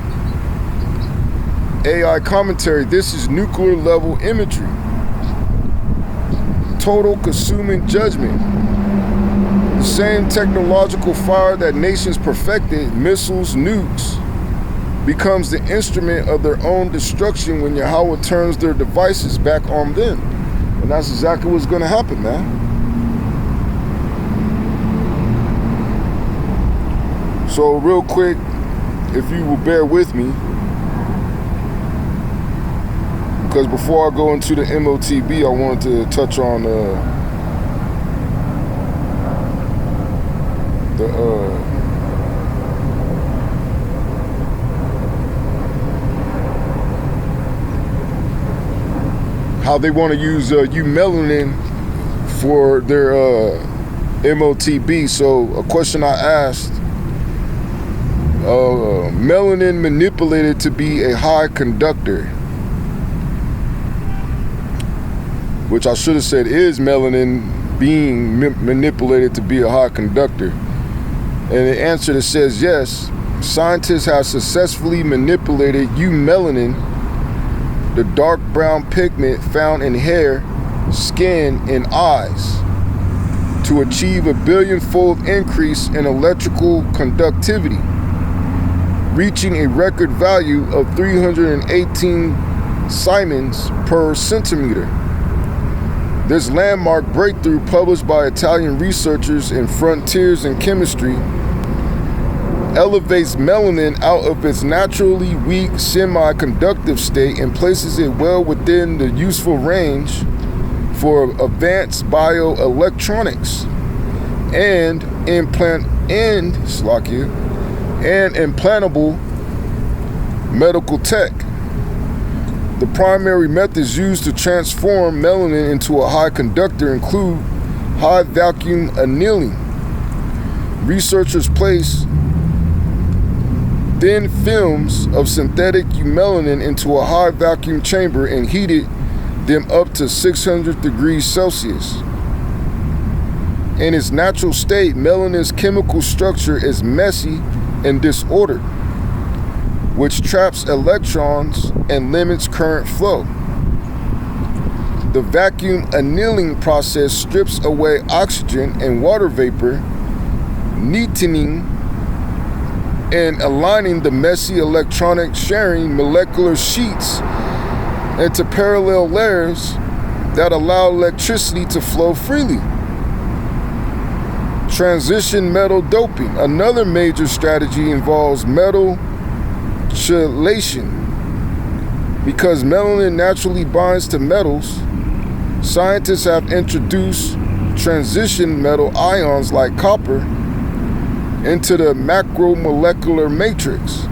AI commentary, this is nuclear level imagery. Total consuming judgment. The same technological fire that nations perfected, missiles, nukes, becomes the instrument of their own destruction when Yahweh turns their devices back on them. And that's exactly what's going to happen, man. So real quick, if you will bear with me, because before I go into the MOTB, I wanted to touch on how they want to use Eumelanin for their MOTB. So a question I asked, melanin manipulated to be a high conductor, which I should have said is melanin being manipulated to be a high conductor. And the answer that says yes, scientists have successfully manipulated Eumelanin, the dark brown pigment found in hair, skin, and eyes, to achieve a billion-fold increase in electrical conductivity, reaching a record value of 318 Siemens per centimeter. This landmark breakthrough, published by Italian researchers in Frontiers in Chemistry, elevates melanin out of its naturally weak semiconductive state and places it well within the useful range for advanced bioelectronics and implantable medical tech. The primary methods used to transform melanin into a high conductor include high vacuum annealing. Researchers place thin films of synthetic eumelanin into a high vacuum chamber and heated them up to 600 degrees Celsius. In its natural state, melanin's chemical structure is messy and disordered, which traps electrons and limits current flow. The vacuum annealing process strips away oxygen and water vapor, neatening and aligning the messy electronic sharing molecular sheets into parallel layers that allow electricity to flow freely. Transition metal doping. Another major strategy involves metal chelation. Because melanin naturally binds to metals, scientists have introduced transition metal ions like copper into the macromolecular matrix.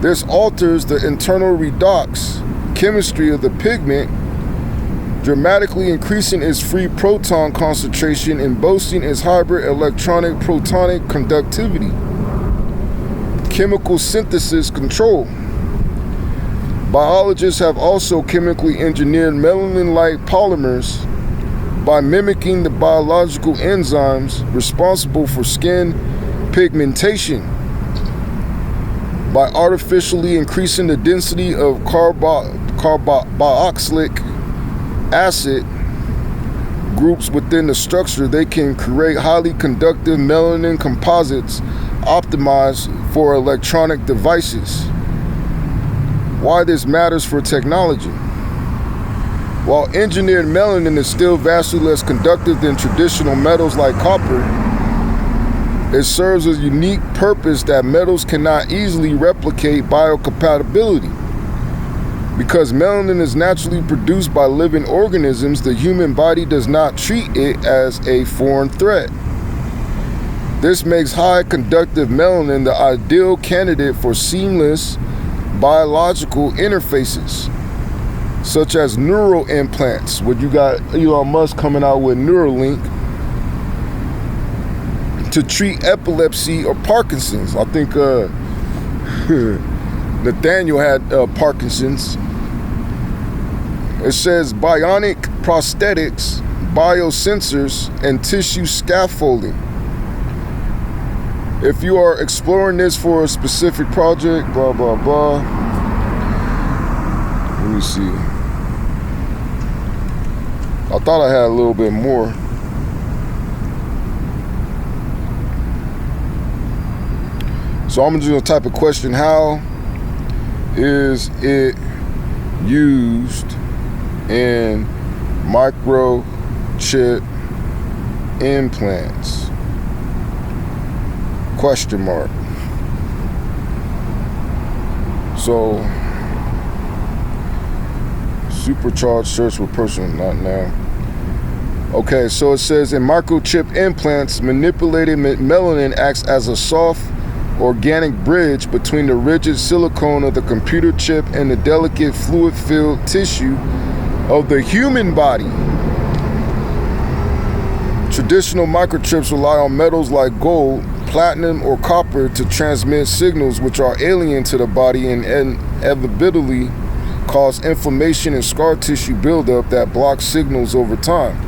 This alters the internal redox chemistry of the pigment, dramatically increasing its free proton concentration and boasting its hybrid electronic protonic conductivity. Chemical synthesis control. Biologists have also chemically engineered melanin-like polymers by mimicking the biological enzymes responsible for skin pigmentation by artificially increasing the density of carboxylic acid groups within the structure. They can create highly conductive melanin composites optimized for electronic devices. Why this matters for technology. While engineered melanin is still vastly less conductive than traditional metals like copper, it serves a unique purpose that metals cannot easily replicate: biocompatibility. Because melanin is naturally produced by living organisms, the human body does not treat it as a foreign threat. This makes high conductive melanin the ideal candidate for seamless biological interfaces, such as neural implants, where you got Elon Musk coming out with Neuralink to treat epilepsy or Parkinson's. I think Nathaniel had Parkinson's. It says bionic prosthetics, biosensors, and tissue scaffolding. If you are exploring this for a specific project, blah, blah, blah. Let me see. I thought I had a little bit more. So I'm just going to type a question. How is it used in microchip implants? Question mark. So, supercharged search for personal, not now. Okay, so it says in microchip implants, manipulated melanin acts as a soft organic bridge between the rigid silicone of the computer chip and the delicate fluid-filled tissue of the human body. Traditional microchips rely on metals like gold, platinum, or copper to transmit signals which are alien to the body and inevitably cause inflammation and scar tissue buildup that blocks signals over time.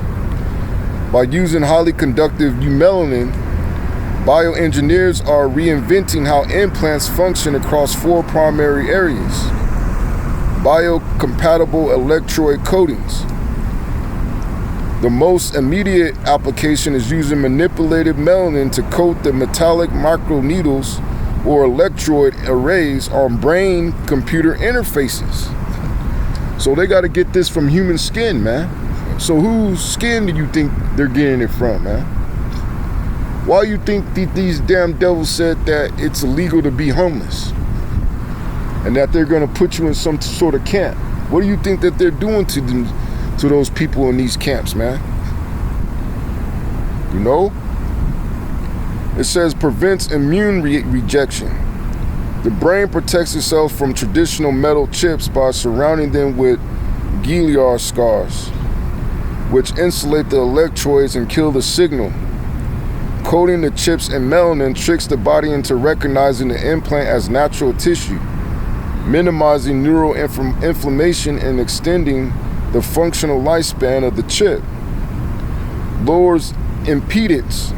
By using highly conductive eumelanin, bioengineers are reinventing how implants function across 4 primary areas. Biocompatible electrode coatings. The most immediate application is using manipulated melanin to coat the metallic microneedles or electrode arrays on brain-computer interfaces. So they got to get this from human skin, man. So whose skin do you think they're getting it from, man? Why you think these damn devils said that it's illegal to be homeless? And that they're going to put you in some sort of camp? What do you think that they're doing to them, to those people in these camps, man? You know? It says prevents immune rejection. The brain protects itself from traditional metal chips by surrounding them with Guilliard scars, which insulate the electrodes and kill the signal. Coating the chips in melanin tricks the body into recognizing the implant as natural tissue, minimizing neural inflammation and extending the functional lifespan of the chip. Lowers impedance.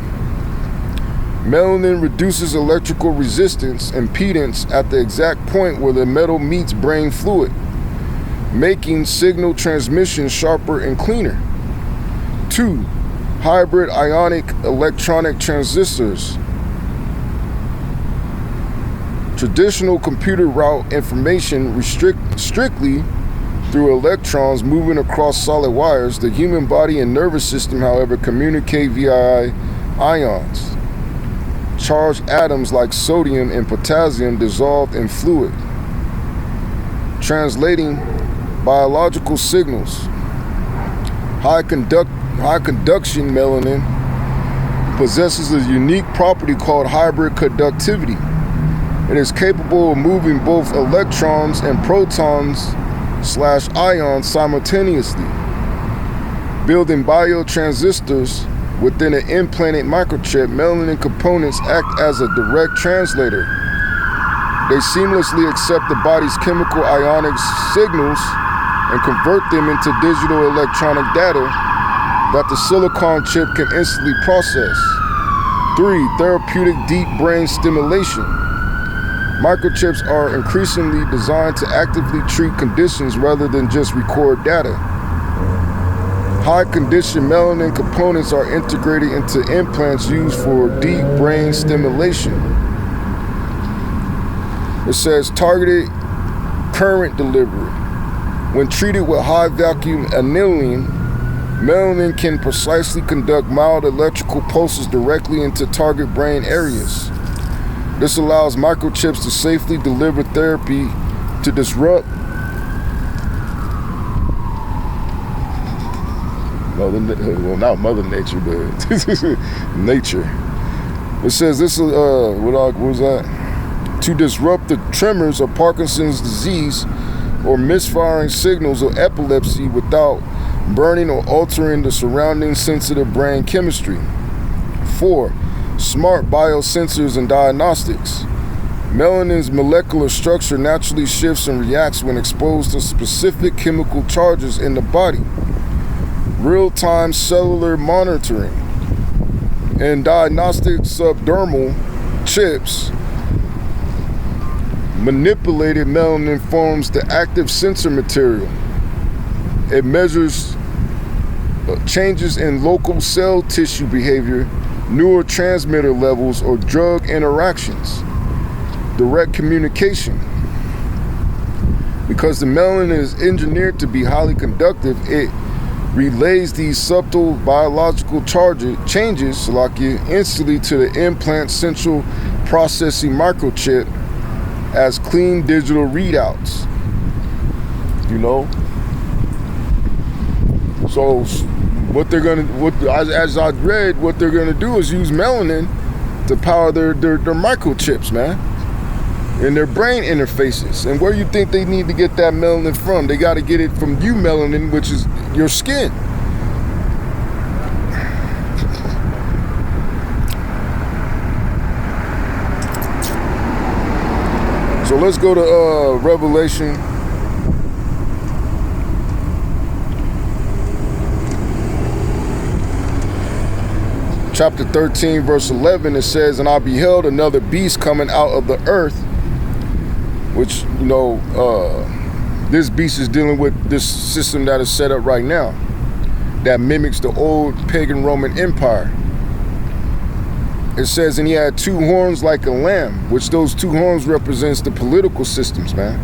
Melanin reduces electrical resistance, impedance, at the exact point where the metal meets brain fluid, making signal transmission sharper and cleaner. 2. Hybrid ionic electronic transistors. Traditional computer route information strictly through electrons moving across solid wires. The human body and nervous system, however, communicate via ions, charged atoms like sodium and potassium dissolved in fluid, translating biological signals. High conduction melanin possesses a unique property called hybrid conductivity. It is capable of moving both electrons and protons/ions simultaneously. Building biotransistors within an implanted microchip, melanin components act as a direct translator. They seamlessly accept the body's chemical ionic signals and convert them into digital electronic data that the silicon chip can instantly process. 3. Therapeutic deep brain stimulation. Microchips are increasingly designed to actively treat conditions rather than just record data. High-condition melanin components are integrated into implants used for deep brain stimulation. It says targeted current delivery. When treated with high-vacuum annealing, melanin can precisely conduct mild electrical pulses directly into target brain areas. This allows microchips to safely deliver therapy to disrupt not Mother Nature, but nature. It says this is what was that? To disrupt the tremors of Parkinson's disease or misfiring signals of epilepsy without burning or altering the surrounding sensitive brain chemistry. 4. Smart biosensors and diagnostics. Melanin's molecular structure naturally shifts and reacts when exposed to specific chemical charges in the body. Real-time cellular monitoring and diagnostic subdermal chips. Manipulated melanin forms the active sensor material. It measures changes in local cell tissue behavior, neurotransmitter levels, or drug interactions. Direct communication. Because the melanin is engineered to be highly conductive, it relays these subtle biological changes instantly to the implant central processing microchip as clean digital readouts. So as I read, what they're gonna do is use melanin to power their microchips, man, in their brain interfaces. And where you think they need to get that melanin from? They got to get it from eumelanin, which is your skin. So let's go to Revelation chapter 13, verse 11. It says, "And I beheld another beast coming out of the earth," which, this beast is dealing with this system that is set up right now that mimics the old pagan Roman Empire. It says, "And he had two horns like a lamb," which those two horns represents the political systems, man,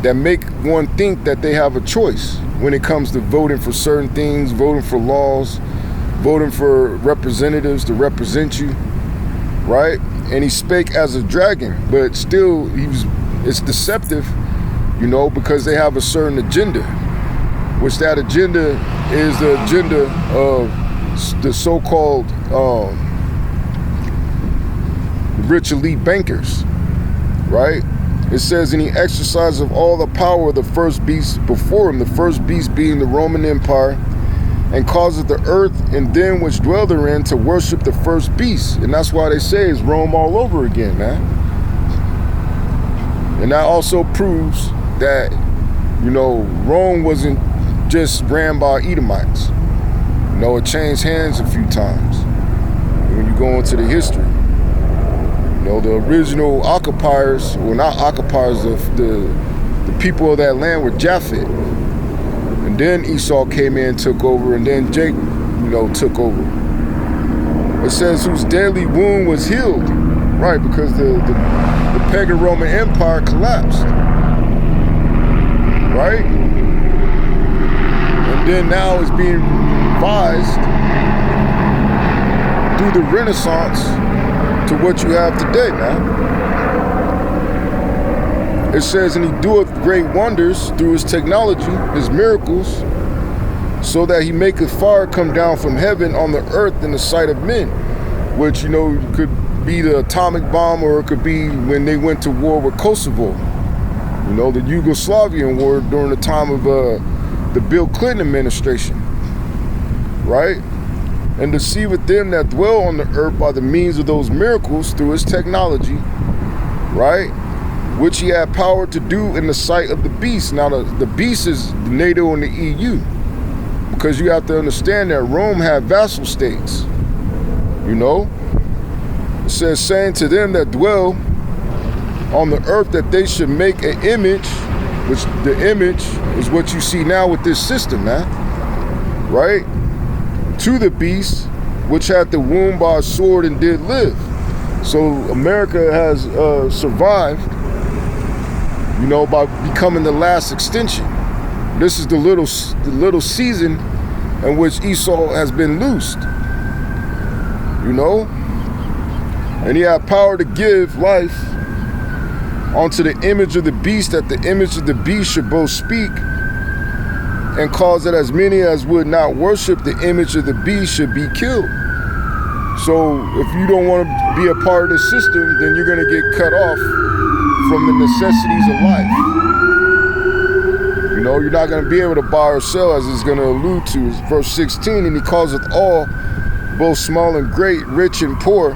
that make one think that they have a choice when it comes to voting for certain things, voting for laws, voting for representatives to represent you, right? And he spake as a dragon, but still it's deceptive, because they have a certain agenda, which that agenda is the agenda of the so-called rich elite bankers, right? It says, "And he exercised of all the power of the first beast before him," the first beast being the Roman Empire, "and causeth the earth and them which dwell therein to worship the first beast." And that's why they say it's Rome all over again, man. And that also proves that, Rome wasn't just ran by Edomites. It changed hands a few times when you go into the history. The original occupiers, well, not occupiers, the people of that land were Japhet. And then Esau came in and took over, and then Jake, took over. It says, "Whose deadly wound was healed," right? Because the pagan Roman Empire collapsed, right? And then now it's being revised through the Renaissance to what you have today, man. It says, "And he doeth great wonders through his technology, his miracles, so that he maketh fire come down from heaven on the earth in the sight of men," which, could be the atomic bomb, or it could be when they went to war with Kosovo. The Yugoslavian war during the time of the Bill Clinton administration. right? And deceiveth them that dwell on the earth by the means of those miracles through his technology, right? Which he had power to do in the sight of the beast. Now the beast is NATO and the EU, because you have to understand that Rome had vassal states, you know? It says, saying to them that dwell on the earth that they should make an image, which the image is what you see now with this system, man, right? To the beast, which had the wound by a sword and did live. So America has survived, you know, by becoming the last extension. This is the little season in which Esau has been loosed, you know? And he had power to give life onto the image of the beast, that the image of the beast should both speak and cause that as many as would not worship the image of the beast should be killed. So if you don't want to be a part of the system, then you're going to get cut off from the necessities of life. You know, you're not going to be able to buy or sell, as it's going to allude to verse 16. And he causeth all, both small and great, rich and poor,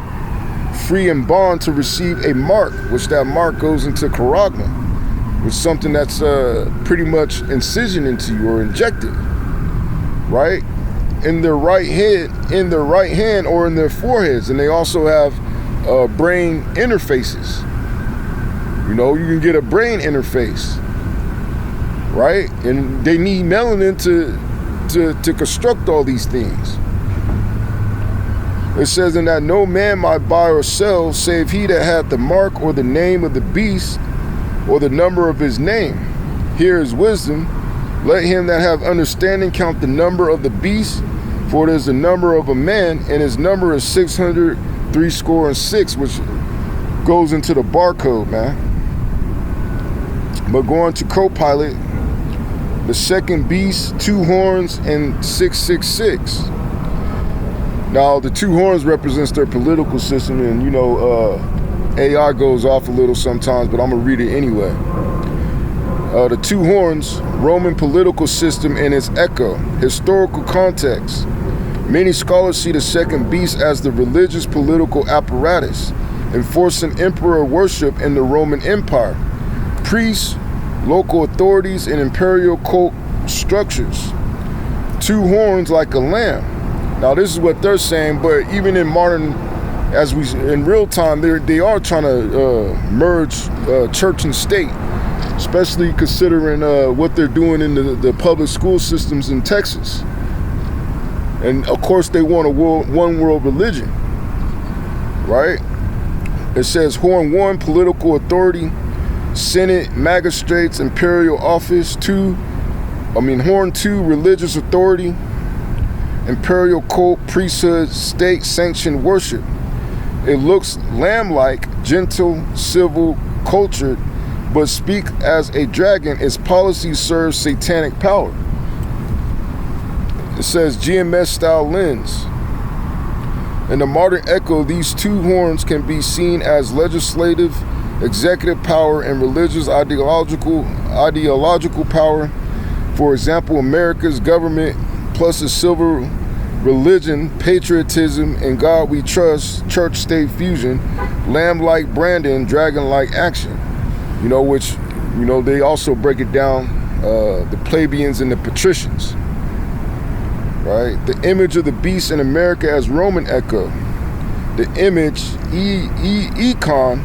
free and bond, to receive a mark, which that mark goes into charagma, which is something that's pretty much incision into you or injected, right? In their right hand or in their foreheads. And they also have brain interfaces. You know, you can get a brain interface, right? And they need melanin to construct all these things. It says, and that no man might buy or sell, save he that hath the mark or the name of the beast, or the number of his name. Here is wisdom. Let him that have understanding count the number of the beast, for it is the number of a man, and his number is 666, which goes into the barcode, man. But going to co-pilot, the second beast, 2 horns and 666. Now, the 2 horns represents their political system, and you know, AI goes off a little sometimes, but I'm gonna read it anyway. The 2 horns, Roman political system and its echo, historical context. Many scholars see the second beast as the religious political apparatus, enforcing emperor worship in the Roman Empire, priests, local authorities, and imperial cult structures. 2 horns like a lamb. Now this is what they're saying, but even in modern, in real time, they are trying to merge church and state, especially considering what they're doing in the public school systems in Texas. And of course they want a one world religion, right? It says horn 1, political authority, Senate, magistrates, imperial office. Horn 2, religious authority, imperial cult, priesthood, state sanctioned worship. It looks lamb-like, gentle, civil, cultured, but speak as a dragon. Its policy serves satanic power. It says GMS style lens. In the modern echo, these 2 horns can be seen as legislative, executive power, and religious ideological power. For example, America's government plus a silver religion, patriotism, and God we trust, church-state fusion, lamb-like branding, dragon-like action. You know, which, you know, they also break it down, the plebeians and the patricians. Right? The image of the beast in America as Roman echo. The image, econ,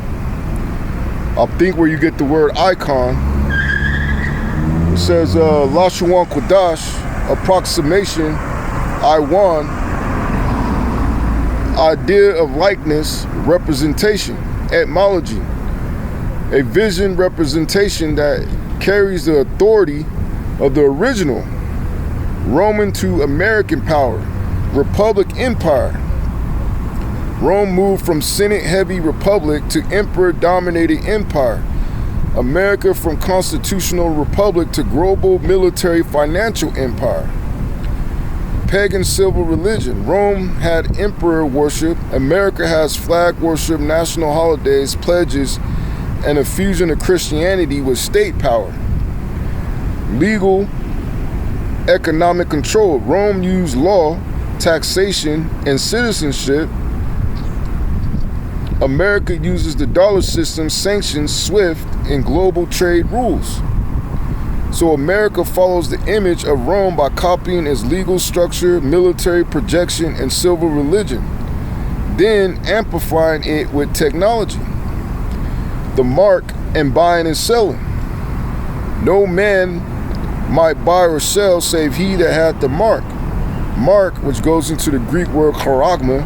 I think where you get the word icon. It says, Lashuan Quadash, approximation, Iwan, idea of likeness, representation, etymology, a vision representation that carries the authority of the original, Roman to American power, Republic Empire. Rome moved from Senate-heavy republic to emperor-dominated empire. America from constitutional republic to global military financial empire. Pagan civil religion. Rome had emperor worship. America has flag worship, national holidays, pledges, and a fusion of Christianity with state power. Legal, economic control. Rome used law taxation, and citizenship, America uses the dollar system, sanctions, SWIFT, and global trade rules. So America follows the image of Rome by copying its legal structure, military projection, and civil religion, then amplifying it with technology. The mark and buying and selling. No man might buy or sell save he that hath the mark. Mark, which goes into the Greek word charagma,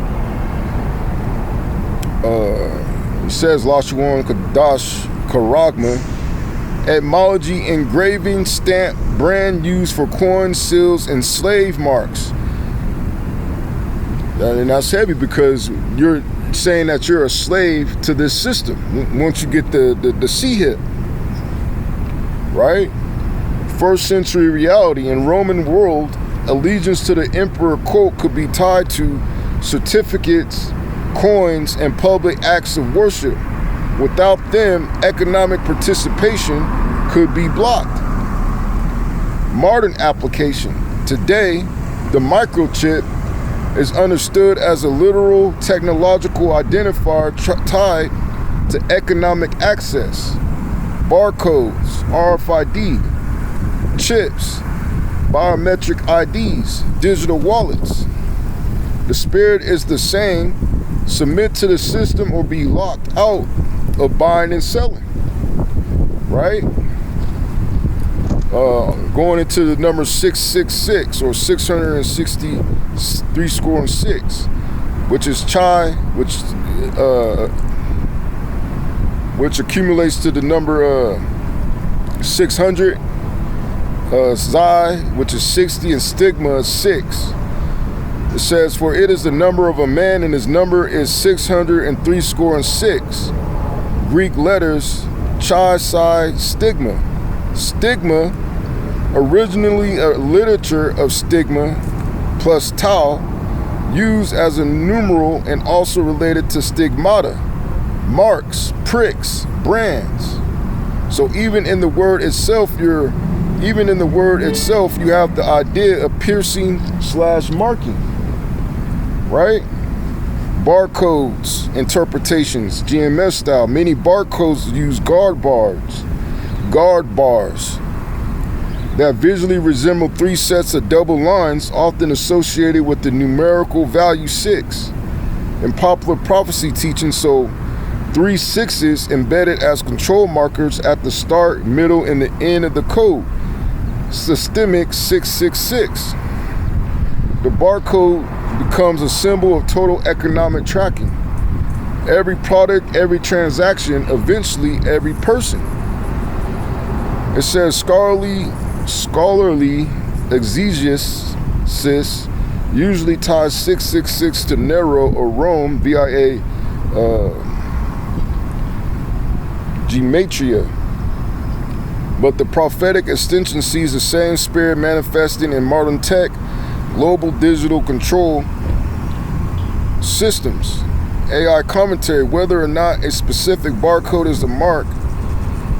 it says Lashuan Kadash charagma, etymology, engraving, stamp, brand used for coins, seals, and slave marks. And that's heavy because you're saying that you're a slave to this system once you get the C hit, right? First century reality. In Roman world, allegiance to the emperor, quote, could be tied to certificates, coins, and public acts of worship. Without them, economic participation could be blocked. Modern application. Today, the microchip is understood as a literal technological identifier tied to economic access. Barcodes, RFID, chips, biometric IDs, digital wallets. The spirit is the same. Submit to the system or be locked out of buying and selling, right? Going into the number 666 or 663 score and 6, which is Chai, which accumulates to the number 600, Zai, which is 60, and Stigma is 6. It says, for it is the number of a man, and his number is 603 score and 6. Greek letters, Chi, Psi, Stigma. Stigma, originally a literature of stigma plus tau, used as a numeral and also related to stigmata, marks, pricks, brands. So even in the word itself, you have the idea of piercing / marking, right? Barcodes, interpretations, GMS style. Many barcodes use guard bars that visually resemble 3 sets of double lines, often associated with the numerical value 6. In popular prophecy teaching, so 3 6s embedded as control markers at the start, middle, and the end of the code. Systemic 666. The barcode becomes a symbol of total economic tracking. Every product, every transaction, eventually every person. It says scholarly exegesis usually ties 666 to Nero or Rome via gematria. But the prophetic extension sees the same spirit manifesting in modern tech, global digital control systems. AI commentary, whether or not a specific barcode is the mark,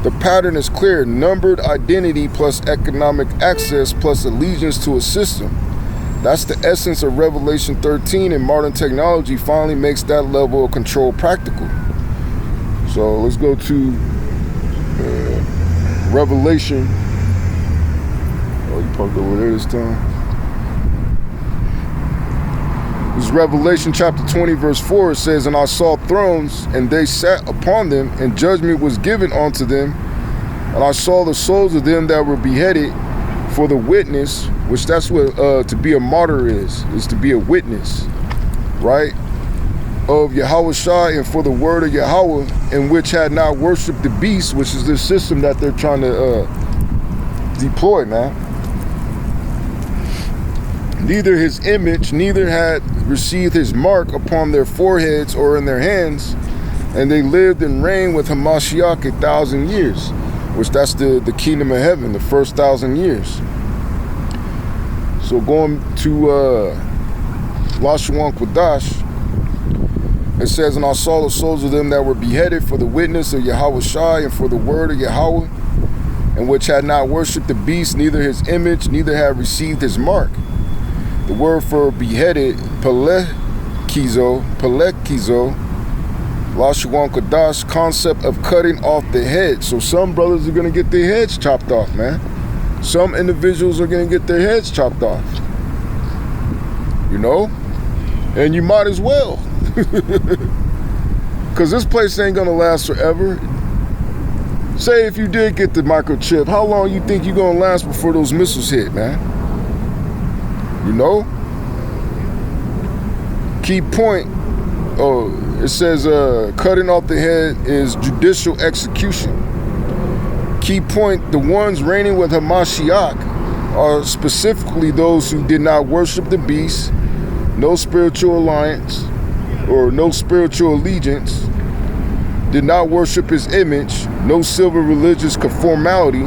the pattern is clear. Numbered identity plus economic access plus allegiance to a system. That's the essence of Revelation 13, and modern technology finally makes that level of control practical. So let's go to Revelation. Oh, you parked over there this time. This is Revelation chapter 20, verse 4. It says, and I saw thrones, and they sat upon them, and judgment was given unto them. And I saw the souls of them that were beheaded for the witness, which that's what to be a martyr is to be a witness, right? Of Yahushua, and for the word of Yahweh, in which had not worshipped the beast, which is this system that they're trying to deploy, man. Neither his image, neither had received his mark upon their foreheads or in their hands, and they lived and reigned with Hamashiach 1,000 years, which that's the kingdom of heaven, the first 1,000 years. So going to Lashuan Quadash, it says, and I saw the souls of them that were beheaded for the witness of Yahushua and for the word of Yahweh, and which had not worshipped the beast, neither his image, neither had received his mark. The word for beheaded, pelekizo, Lashuan Kadash, concept of cutting off the head. So some brothers are going to get their heads chopped off, man. Some individuals are going to get their heads chopped off. You know? And you might as well. Because this place ain't going to last forever. Say if you did get the microchip, how long you think you're going to last before those missiles hit, man? You know? Key point. Oh, it says cutting off the head is judicial execution. Key point, the ones reigning with Hamashiach are specifically those who did not worship the beast, no spiritual alliance, or no spiritual allegiance, did not worship his image, no civil religious conformity.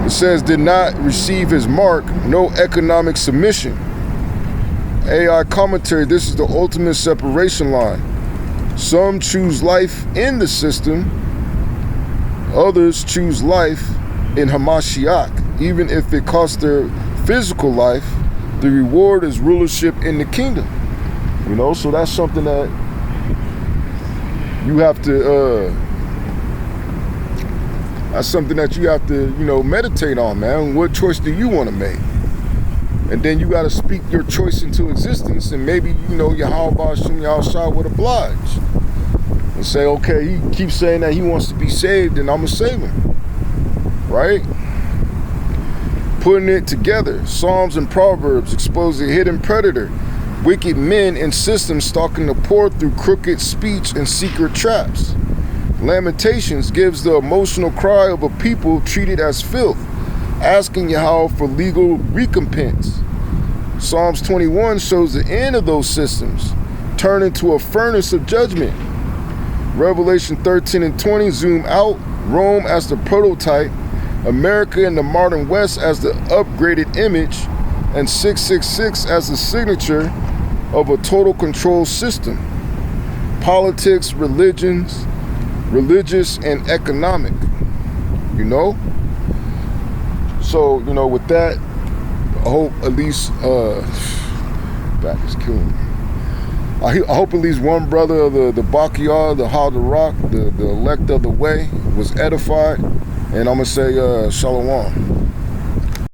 It says did not receive his mark, no economic submission. AI commentary, this is the ultimate separation line. Some choose life in the system, others choose life in Hamashiach. Even if it costs their physical life, the reward is rulership in the kingdom. You know, so that's something that you have to, meditate on, man. What choice do you want to make? And then you got to speak your choice into existence, and maybe, Yahweh Shem Yahushua would oblige. And say, okay, he keeps saying that he wants to be saved, and I'm going to save him. Right? Putting it together. Psalms and Proverbs expose the hidden predator. Wicked men and systems stalking the poor through crooked speech and secret traps. Lamentations gives the emotional cry of a people treated as filth, asking Yahweh for legal recompense. Psalms 21 shows the end of those systems, turn into a furnace of judgment. Revelation 13 and 20 zoom out, Rome as the prototype, America and the modern West as the upgraded image, and 666 as the signature of a total control system. Politics, religious and economic. So, with that, I hope at least, back is killing me. I hope at least one brother of the Bakiyah, the Haderach, the elect of the way, was edified. And I'm going to say, Shalom.